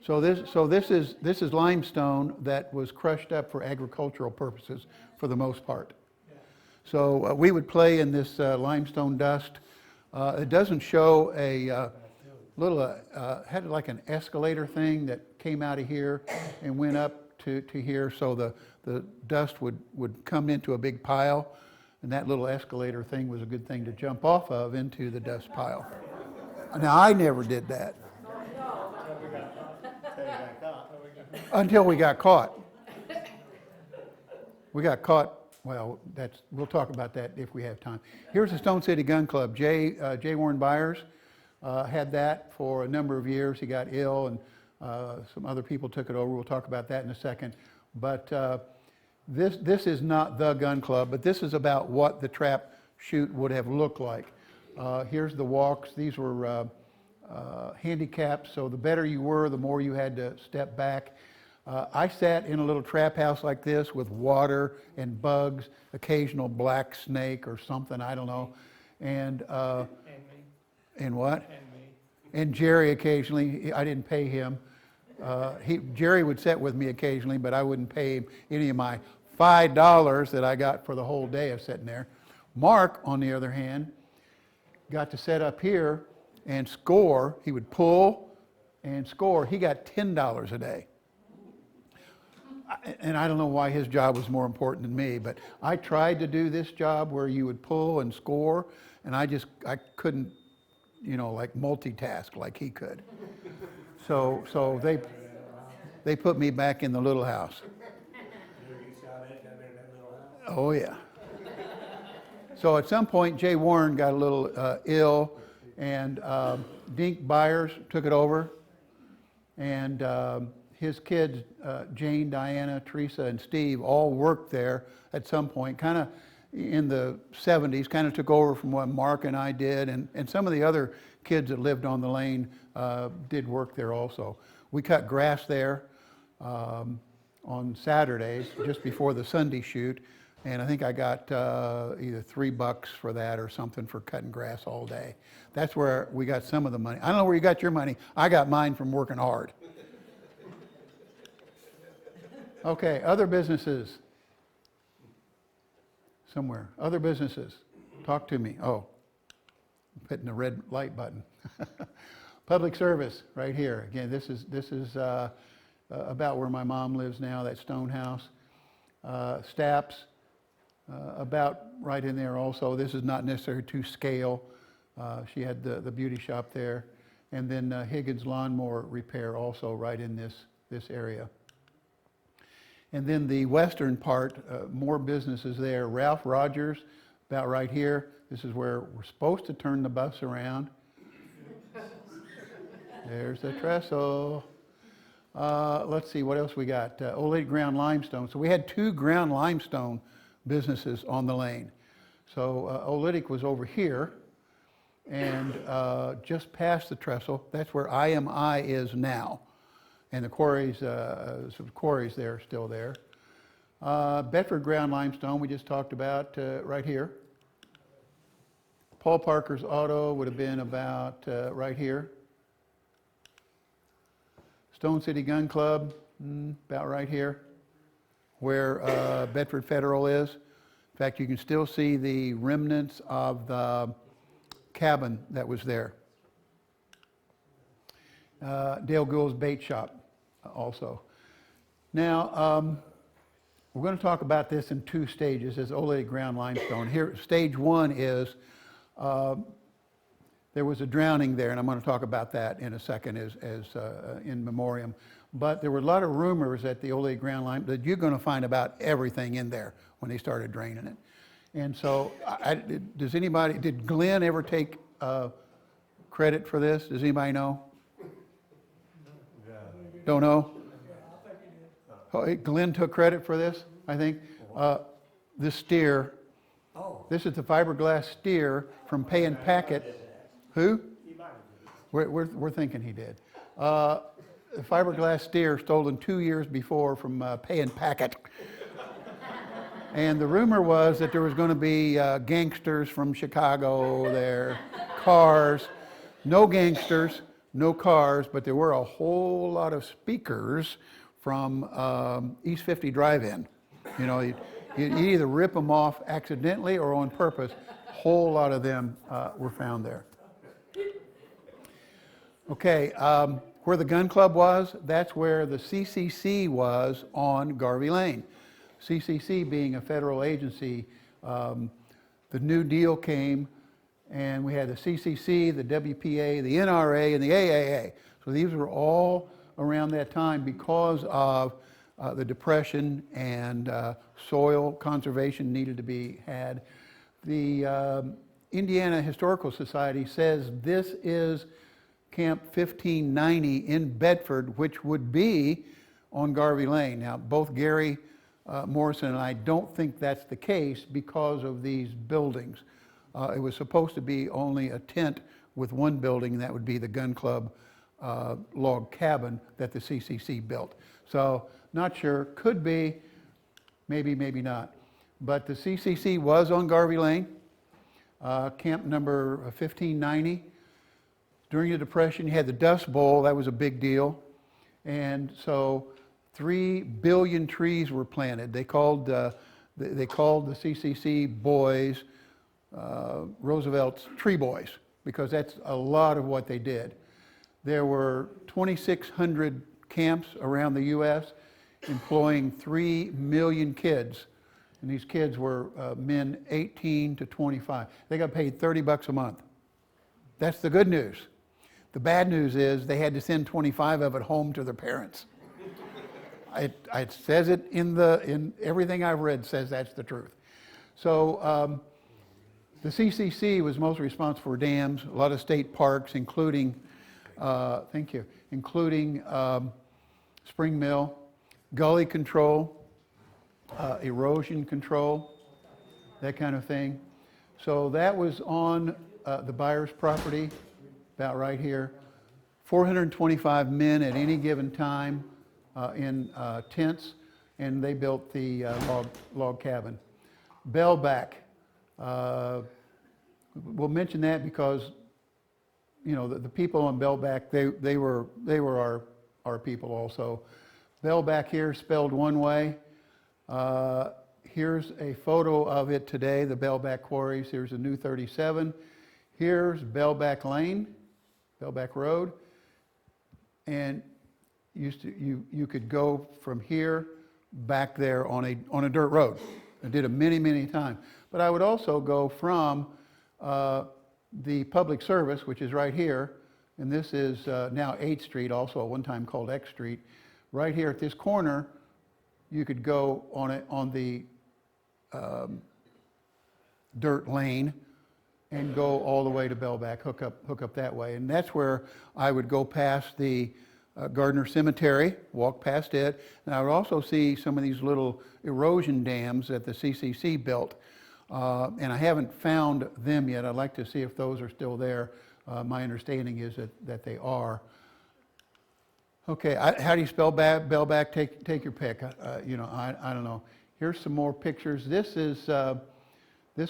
So this is limestone that was crushed up for agricultural purposes for the most part. So we would play in this limestone dust. It doesn't show a little, had like an escalator thing that came out of here and went up to here. So the dust would come into a big pile, and that little escalator thing was a good thing to jump off of into the dust pile. Now, I never did that. Until we got caught. We got caught. Well, we'll talk about that if we have time. Here's the Stone City Gun Club. J. Warren Byers had that for a number of years. He got ill, and some other people took it over. We'll talk about that in a second. But this is not the gun club, but this is about what the trap shoot would have looked like. Here's the walks. These were handicaps, so the better you were, the more you had to step back. I sat in a little trap house like this with water and bugs, occasional black snake or something, I don't know. And
And me.
and what?
And me.
And Jerry occasionally. I didn't pay him. Jerry would sit with me occasionally, but I wouldn't pay him any of my $5 that I got for the whole day of sitting there. Mark, on the other hand, got to sit up here and score. He would pull and score. He got $10 a day. And I don't know why his job was more important than me, but I tried to do this job where you would pull and score, and I couldn't, like multitask like he could. So they put me back in the little house. Oh yeah. So at some point, Jay Warren got a little ill, and Dink Byers took it over, and his kids, Jane, Diana, Teresa, and Steve, all worked there at some point, kind of in the 70s, kind of took over from what Mark and I did, and some of the other kids that lived on the lane did work there also. We cut grass there on Saturdays, just before the Sunday shoot, and I think I got either $3 for that or something for cutting grass all day. That's where we got some of the money. I don't know where you got your money. I got mine from working hard. Okay, other businesses. Somewhere. Other businesses. Talk to me. Oh, I'm hitting the red light button. Public service, right here. Again, this is about where my mom lives now, that stone house. Staps, about right in there also. This is not necessary to scale. She had the beauty shop there. And then Higgins Lawnmower Repair also right in this area. And then the western part, more businesses there. Ralph Rogers, about right here. This is where we're supposed to turn the bus around. There's the trestle. Let's see, what else we got? Old Lady Ground Limestone. So we had 2 ground limestone businesses on the lane. So Olytic was over here, and just past the trestle. That's where IMI is now. And the quarries, some quarries there, still there. Bedford Ground Limestone, we just talked about right here. Paul Parker's Auto would have been about right here. Stone City Gun Club, about right here, where Bedford Federal is. In fact, you can still see the remnants of the cabin that was there. Dale Gould's Bait Shop also. Now, we're going to talk about this in 2 stages as Old Lady Ground Limestone. Here, stage 1 is there was a drowning there, and I'm going to talk about that in a second as in memoriam. But there were a lot of rumors at the Old Lady Ground Line that you're going to find about everything in there when they started draining it. And so, did Glenn ever take credit for this? Does anybody know? Don't know? Oh, Glenn took credit for this, I think. This steer, this is the fiberglass steer from Pay and Packet. Who? We're thinking he did. The fiberglass steer stolen 2 years before from Pay and Packet. And the rumor was that there was going to be gangsters from Chicago there, cars. No gangsters, no cars, but there were a whole lot of speakers from East 50 Drive-In. You know, you either rip them off accidentally or on purpose. A whole lot of them were found there. Okay, where the gun club was, that's where the CCC was on Garvey Lane. CCC being a federal agency, the New Deal came, and we had the CCC, the WPA, the NRA, and the AAA. So these were all around that time because of the Depression and soil conservation needed to be had. The Indiana Historical Society says this is Camp 1590 in Bedford, which would be on Garvey Lane. Now, both Gary Morrison and I don't think that's the case because of these buildings. It was supposed to be only a tent with one building, and that would be the gun club log cabin that the CCC built. So, not sure. Could be, maybe, maybe not. But the CCC was on Garvey Lane, camp number 1590. During the Depression, you had the Dust Bowl. That was a big deal. And so 3 billion trees were planted. They called the CCC boys Roosevelt's Tree Boys, because that's a lot of what they did. There were 2,600 camps around the U.S. employing 3 million kids. And these kids were men 18 to 25. They got paid $30 a month. That's the good news. The bad news is they had to send 25 of it home to their parents. It says it in everything I've read says that's the truth. So the CCC was mostly responsible for dams, a lot of state parks, including, including Spring Mill, gully control, erosion control, that kind of thing. So that was on the buyer's property, about right here. 425 men at any given time in tents, and they built the log cabin. Bellback. We'll mention that because, you know, the people on Bellback, they were our people also. Bellback here spelled one way. Here's a photo of it today, the Bellback Quarries. Here's a new 37. Here's Bellback Lane, Bellback Road. And you could go from here back there on a dirt road. I did it many, many times. But I would also go from the public service, which is right here, and this is now 8th Street, also at one time called X Street. Right here at this corner, you could go on the dirt lane and go all the way to Bellback, hook up that way. And that's where I would go past the Gardner Cemetery, walk past it, and I would also see some of these little erosion dams that the CCC built. And I haven't found them yet. I'd like to see if those are still there. My understanding is that they are. Okay, how do you spell Bellback? Take your pick. I don't know. Here's some more pictures. This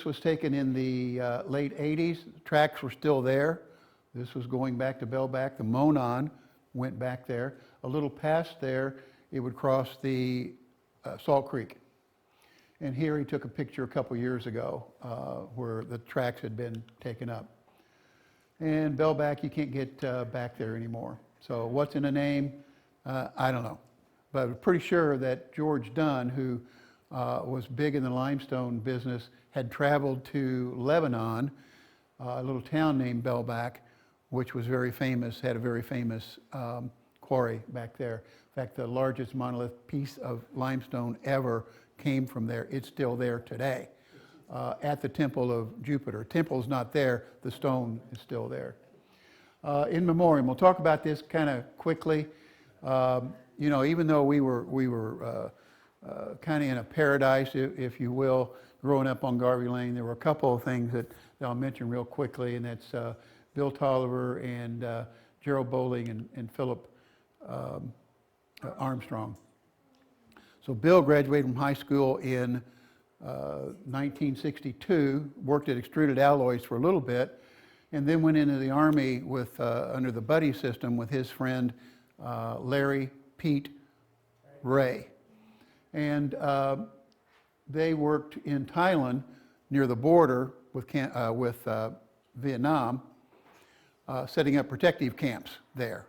was taken in the late 80s. The tracks were still there. This was going back to Bellback. The Monon went back there. A little past there, it would cross the Salt Creek. And here he took a picture a couple years ago where the tracks had been taken up. And Bellback, you can't get back there anymore. So what's in a name? I don't know. But I'm pretty sure that George Dunn, who was big in the limestone business, had traveled to Lebanon, a little town named Bellback, which was very famous, had a very famous quarry back there. In fact, the largest monolith piece of limestone ever came from there. It's still there today at the Temple of Jupiter. Temple's not there, the stone is still there. In memoriam, we'll talk about this kind of quickly. Even though we were kind of in a paradise, if you will, growing up on Garvey Lane, there were a couple of things that I'll mention real quickly, and that's Bill Tolliver and Gerald Bowling and Philip Armstrong. So Bill graduated from high school in 1962, worked at Extruded Alloys for a little bit, and then went into the Army with under the buddy system with his friend Larry Pete Ray. And they worked in Thailand near the border with Vietnam, setting up protective camps there.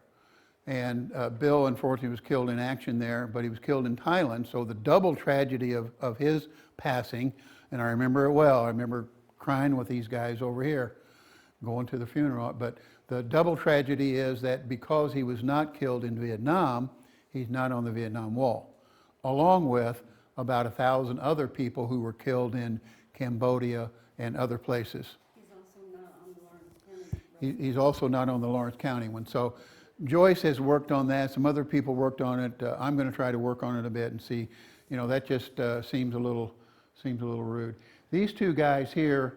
And Bill, unfortunately, was killed in action there, but he was killed in Thailand. So the double tragedy of his passing, and I remember it well. I remember crying with these guys over here, going to the funeral. But the double tragedy is that because he was not killed in Vietnam, he's not on the Vietnam Wall, along with about 1,000 other people who were killed in Cambodia and other places. He's also not on the Lawrence County one. So Joyce has worked on that. Some other people worked on it. I'm going to try to work on it a bit and see. That just seems a little rude. These two guys here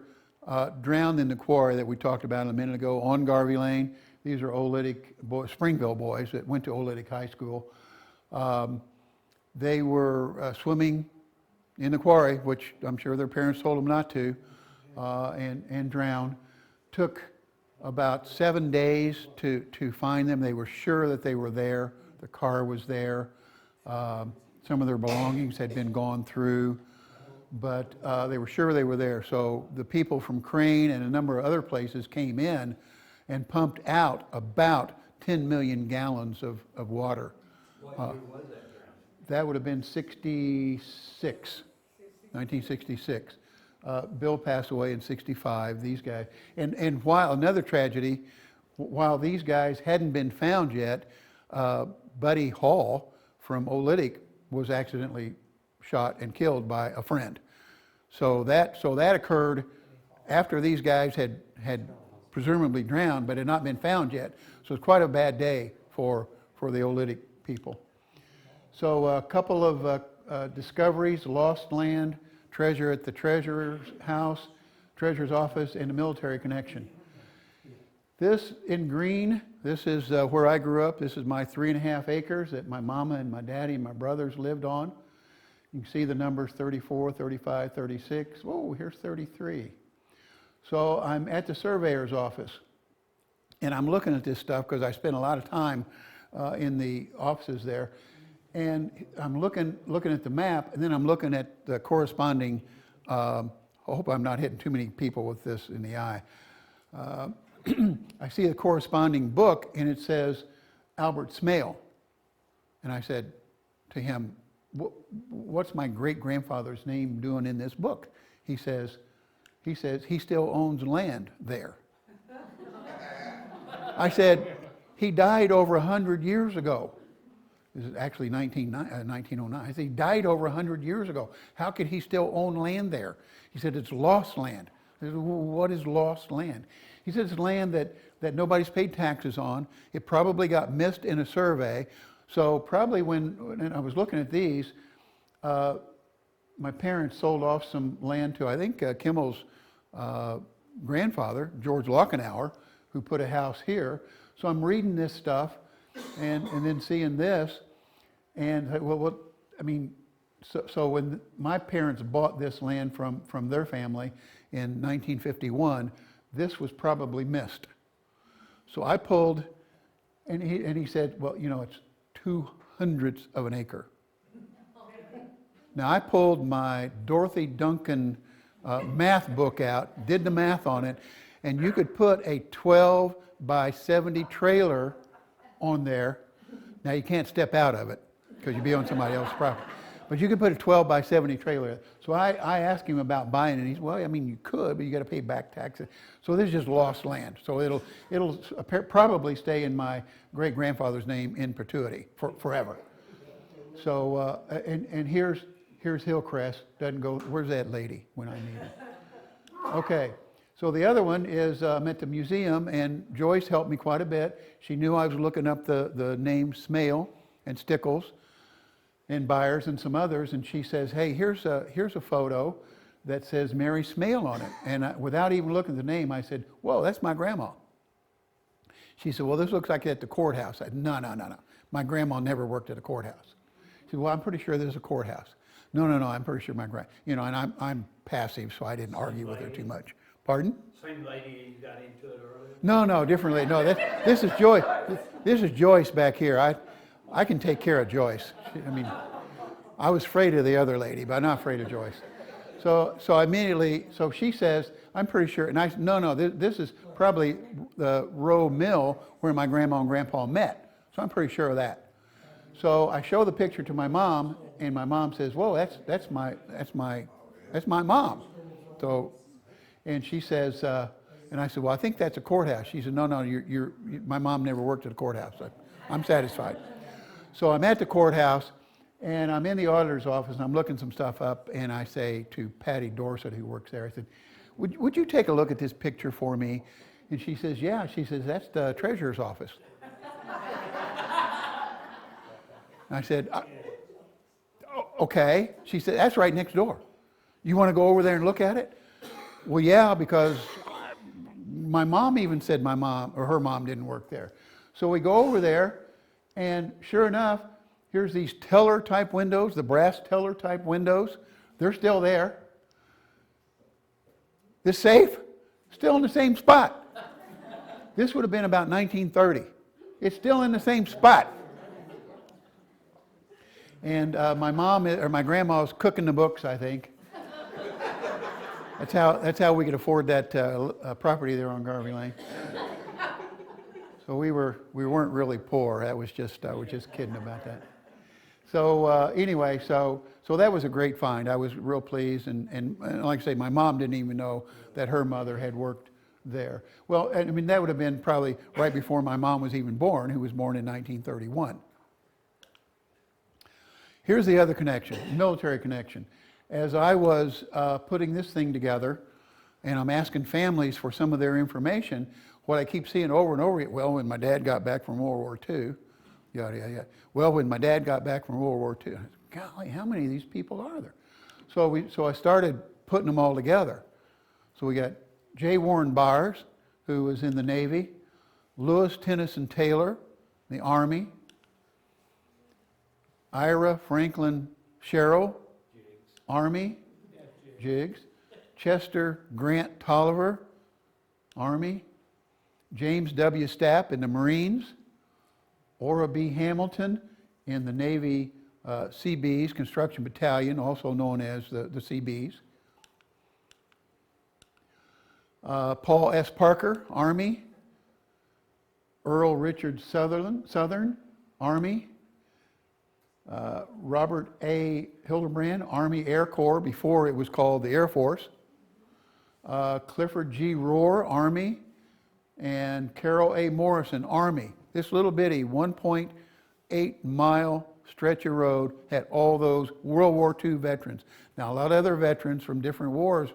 drowned in the quarry that we talked about a minute ago on Garvey Lane. These are Oolitic boys, Springville boys that went to Oolitic High School. They were swimming in the quarry, which I'm sure their parents told them not to, and drowned. Took about 7 days to find them. They were sure that they were there. The car was there. Some of their belongings had been gone through, but they were sure they were there. So the people from Crane and a number of other places came in and pumped out about 10 million gallons of water.
What year was that?
That would have been 1966. Bill passed away in 65, these guys. And while another tragedy, while these guys hadn't been found yet, Buddy Hall from Oolitic was accidentally shot and killed by a friend. So that occurred after these guys had presumably drowned, but had not been found yet. So it's quite a bad day for the Oolitic people. So a couple of discoveries: lost land, treasure at the treasurer's house, treasurer's office, and a military connection. This in green, this is where I grew up. This is my 3.5 acres that my mama and my daddy and my brothers lived on. You can see the numbers 34, 35, 36. Oh, here's 33. So I'm at the surveyor's office, and I'm looking at this stuff because I spent a lot of time in the offices there. And I'm looking at the map, and then I'm looking at the corresponding, I hope I'm not hitting too many people with this in the eye. I see the corresponding book, and it says Albert Smale. And I said to him, what's my great-grandfather's name doing in this book? He says he still owns land there. I said, he died over 100 years ago. This is actually 1909. I said, he died over 100 years ago. How could he still own land there? He said, it's lost land. I said, what is lost land? He said, it's land that that nobody's paid taxes on. It probably got missed in a survey. So probably when I was looking at these, my parents sold off some land to, I think, Kimmel's grandfather, George Lockenauer, who put a house here. So I'm reading this stuff and then seeing this, and well, I mean, so when my parents bought this land from their family in 1951, this was probably missed. So I pulled, and he said, well, you know, it's 2/100 of an acre. Now I pulled my Dorothy Duncan math book out, did the math on it, and you could put a 12 by 70 trailer on there. Now you can't step out of it because you'd be on somebody else's property. But you could put a 12 by 70 trailer. So I asked him about buying it, and he said, well, I mean, you could, but you got to pay back taxes. So this is just lost land. So it'll probably stay in my great-grandfather's name in perpetuity forever. So, and here's Hillcrest. Doesn't go, where's that lady when I need her? Okay. So the other one is I'm at the museum, and Joyce helped me quite a bit. She knew I was looking up the name Smale and Stickles and Byers and some others, and she says, hey, here's a photo that says Mary Smale on it. And without even looking at the name, I said, whoa, that's my grandma. She said, well, this looks like at the courthouse. I said, no. My grandma never worked at a courthouse. She said, well, I'm pretty sure there's a courthouse. No, I'm pretty sure my and I'm passive, so I didn't argue with her too much. Pardon?
Same lady you got into it earlier?
No, different lady. No, this is Joyce. This is Joyce back here. I can take care of Joyce. I mean, I was afraid of the other lady, but I'm not afraid of Joyce. So immediately, so she says, I'm pretty sure, and I said, no, this is probably the Rowe Mill where my grandma and grandpa met. So I'm pretty sure of that. So I show the picture to my mom, and my mom says, whoa, that's my mom. So, and she says, and I said, well, I think that's a courthouse. She said, no, my mom never worked at a courthouse. I'm satisfied. So I'm at the courthouse, and I'm in the auditor's office, and I'm looking some stuff up, and I say to Patty Dorsett, who works there, I said, would you take a look at this picture for me? And she says, yeah. She says, that's the treasurer's office. I said, okay. She said, that's right next door. You want to go over there and look at it? Well, yeah, because my mom even said her mom didn't work there. So we go over there, and sure enough, here's these teller-type windows, the brass teller-type windows. They're still there. This safe, still in the same spot. This would have been about 1930. It's still in the same spot. And my grandma's cooking the books, I think. That's how we could afford that property there on Garvey Lane. So we weren't really poor. I was just kidding about that. So anyway, so that was a great find. I was real pleased, and like I say, my mom didn't even know that her mother had worked there. Well, I mean, that would have been probably right before my mom was even born, who was born in 1931. Here's the other connection, military connection. As I was putting this thing together, and I'm asking families for some of their information, what I keep seeing over and over again, well, when my dad got back from World War II, yada. Well, when my dad got back from World War II, I said, golly, how many of these people are there? So I started putting them all together. So we got J. Warren Byers, who was in the Navy, Lewis Tennyson Taylor, the Army, Ira Franklin Sherrill, Army, Jigs, Chester Grant Tolliver, Army, James W. Stapp in the Marines, Ora B. Hamilton in the Navy Seabees Construction Battalion, also known as the Seabees, Paul S. Parker, Army, Earl Richard Southern, Army, Robert A. Hildebrand, Army Air Corps, before it was called the Air Force, Clifford G. Rohr, Army, and Carroll A. Morrison, Army. This little bitty 1.8 mile stretch of road had all those World War II veterans. Now, a lot of other veterans from different wars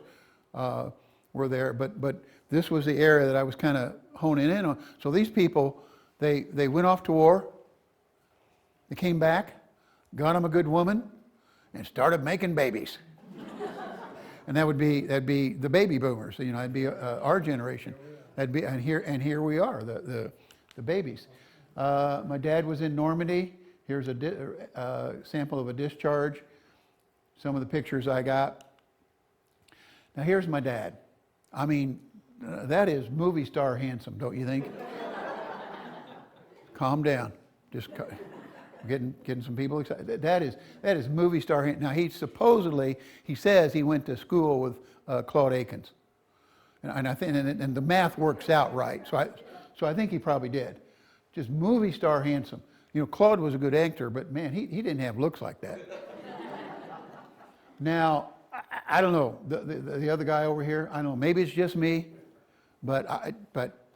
were there, but this was the area that I was kind of honing in on. So these people, they went off to war, they came back, got them a good woman, and started making babies. And that'd be the baby boomers, you know, that'd be our generation. That'd be, and here we are, the babies. My dad was in Normandy. Here's a sample of a discharge. Some of the pictures I got. Now here's my dad. I mean, that is movie star handsome, don't you think? Calm down. Just getting some people excited. That is movie star handsome. Now he says he went to school with Claude Akins, and I think and the math works out right. So I think he probably did. Just movie star handsome. You know, Claude was a good actor, but man, he didn't have looks like that. Now, I don't know, the other guy over here, I don't know, maybe it's just me, but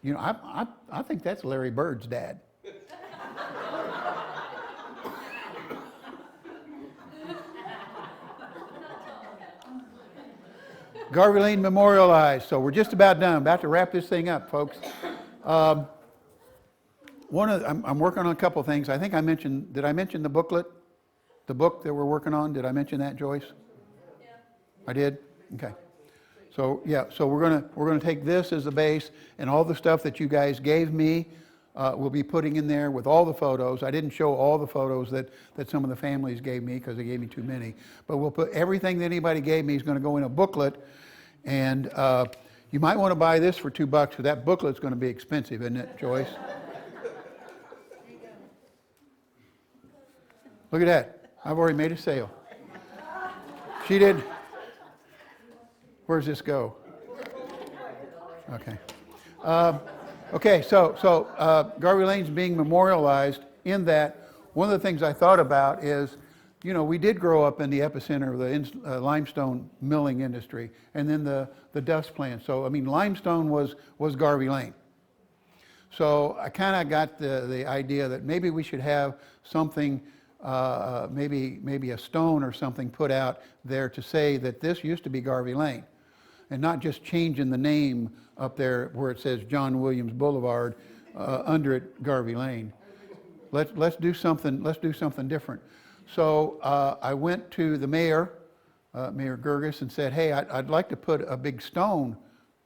you know, I think that's Larry Bird's dad. Garvey Lane memorialized, so we're just about done, about to wrap this thing up, folks. I'm working on a couple of things. I think did I mention the booklet? The book that we're working on, did I mention that, Joyce?
Yeah.
I did? Okay. So yeah, so we're gonna take this as the base, and all the stuff that you guys gave me, we'll be putting in there with all the photos. I didn't show all the photos that some of the families gave me because they gave me too many. But we'll put everything that anybody gave me is going to go in a booklet, and you might want to buy this for $2 because that booklet's going to be expensive, isn't it, Joyce? Look at that. I've already made a sale. She did. Where's this go? Okay. Okay, so Garvey Lane's being memorialized in that. One of the things I thought about is, you know, we did grow up in the epicenter of the limestone milling industry, and then the dust plant. So, I mean, limestone was Garvey Lane. So I kind of got the idea that maybe we should have something, maybe a stone or something put out there to say that this used to be Garvey Lane, and not just changing the name up there where it says John Williams Boulevard, under it Garvey Lane. Let's do something. Let's do something different. So I went to the mayor, Mayor Gerges, and said, "Hey, I'd like to put a big stone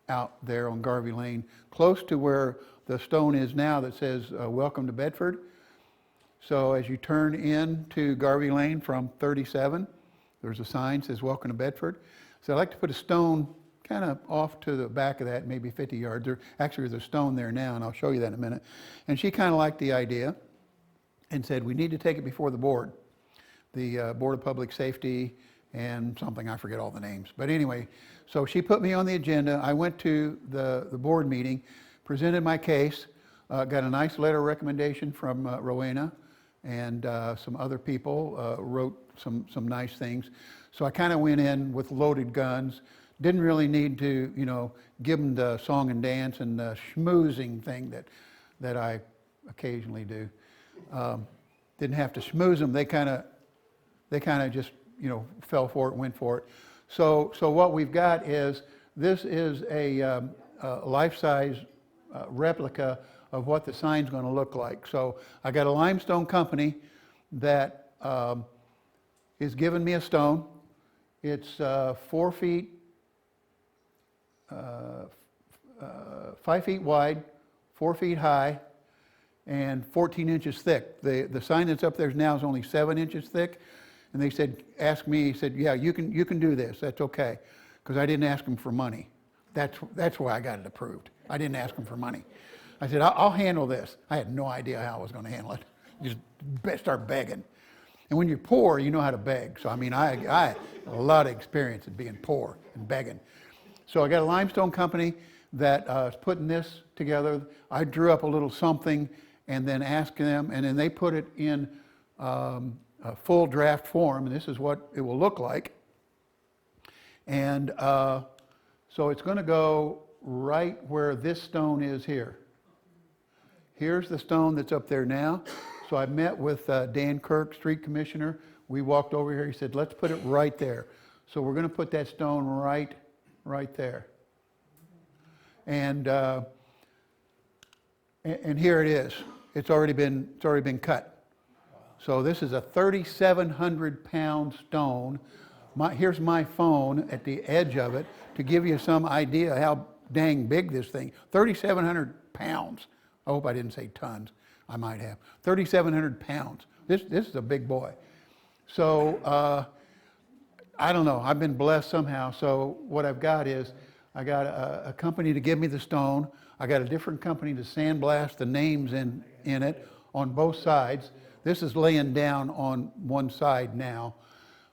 out there on Garvey Lane, close to where the stone is now that says Welcome to Bedford." So as you turn into Garvey Lane from 37, there's a sign that says Welcome to Bedford. So I'd like to put a stone kind of off to the back of that, maybe 50 yards. There's a stone there now, and I'll show you that in a minute. And she kind of liked the idea and said, we need to take it before the board. The Board of Public Safety and something, I forget all the names. But anyway, so she put me on the agenda. I went to the board meeting, presented my case, got a nice letter of recommendation from Rowena, and some other people wrote some nice things. So I kind of went in with loaded guns. Didn't really need to, you know, give them the song and dance and the schmoozing thing that I occasionally do. Didn't have to schmooze them. They kind of just, you know, fell for it, went for it. So what we've got is, this is a life-size replica of what the sign's going to look like. So I got a limestone company that is giving me a stone. It's 4 feet, 5 feet wide, 4 feet high, and 14 inches thick. The sign that's up there now is only 7 inches thick. And they said, ask me, he said, yeah, you can do this, that's okay. Because I didn't ask them for money. That's why I got it approved. I didn't ask them for money. I said, I'll handle this. I had no idea how I was going to handle it. Just start begging. And when you're poor, you know how to beg. So I mean, I had a lot of experience in being poor and begging. So I got a limestone company that is putting this together. I drew up a little something and then asked them, and then they put it in a full draft form, and this is what it will look like. And so it's going to go right where this stone is here. Here's the stone that's up there now. So I met with Dan Kirk, street commissioner. We walked over here. He said, let's put it right there. So we're going to put that stone right there. And here it is. It's already been cut. So this is a 3,700-pound stone. Here's my phone at the edge of it to give you some idea how dang big this thing. 3,700 pounds. I hope I didn't say tons. I might have. 3,700 pounds. This is a big boy. So I don't know. I've been blessed somehow. So what I've got is I got a company to give me the stone. I got a different company to sandblast the names in it on both sides. This is laying down on one side now.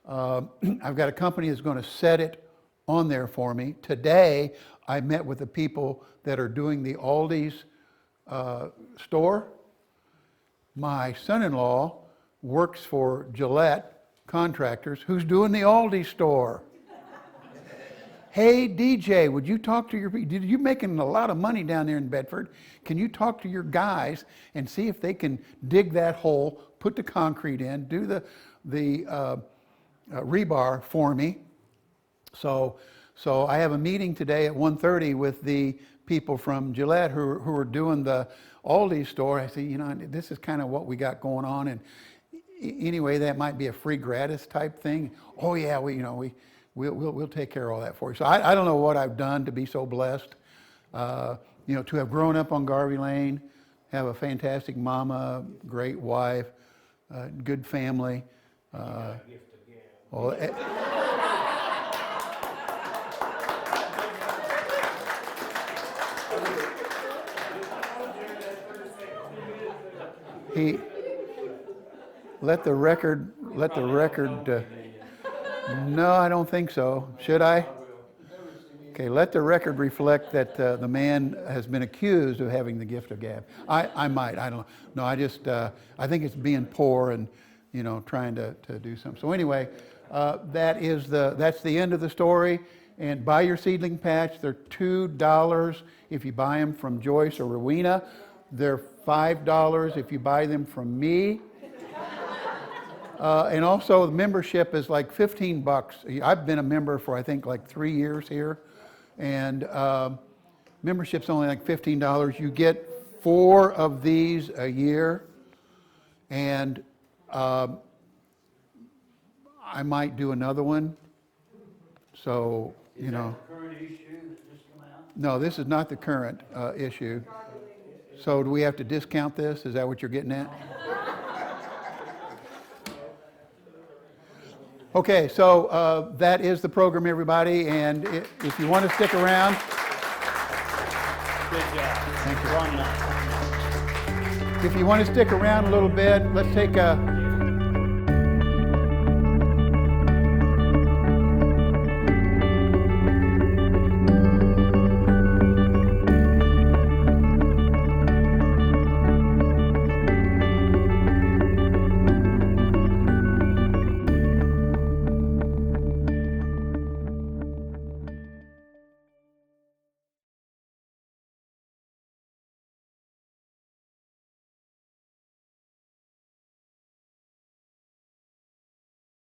I've got a company that's going to set it on there for me. Today, I met with the people that are doing the Aldi's store. My son-in-law works for Gillette Contractors, who's doing the Aldi store. Hey, DJ, would you talk to you're making a lot of money down there in Bedford. Can you talk to your guys and see if they can dig that hole, put the concrete in, do the rebar for me? So I have a meeting today at 1:30 with the people from Gillette who are doing the Aldi store. I said, this is kind of what we got going on, and anyway, that might be a free gratis type thing. Oh yeah, we'll take care of all that for you. So I don't know what I've done to be so blessed, to have grown up on Garvey Lane, have a fantastic mama, great wife, good family. Well, let the record. No, I don't think so. Should I? Okay, let the record reflect that the man has been accused of having the gift of gab. I might. I don't know. No, I think it's being poor and trying to do something. So anyway, that's the end of the story. And buy your seedling patch. They're $2 if you buy them from Joyce or Rowena. They're $5 if you buy them from me. And also the membership is like $15. I've been a member for I think like 3 years here, and membership's only like $15. You get 4 of these a year, and I might do another one. So
Is that the current issue that just come out?
no, this is not the current issue. So do we have to discount this? Is that what you're getting at? Okay, so that is the program, everybody, and if you want to stick around.
Good job.
Thank you.
Run that.
If you want to stick around a little bit, let's take a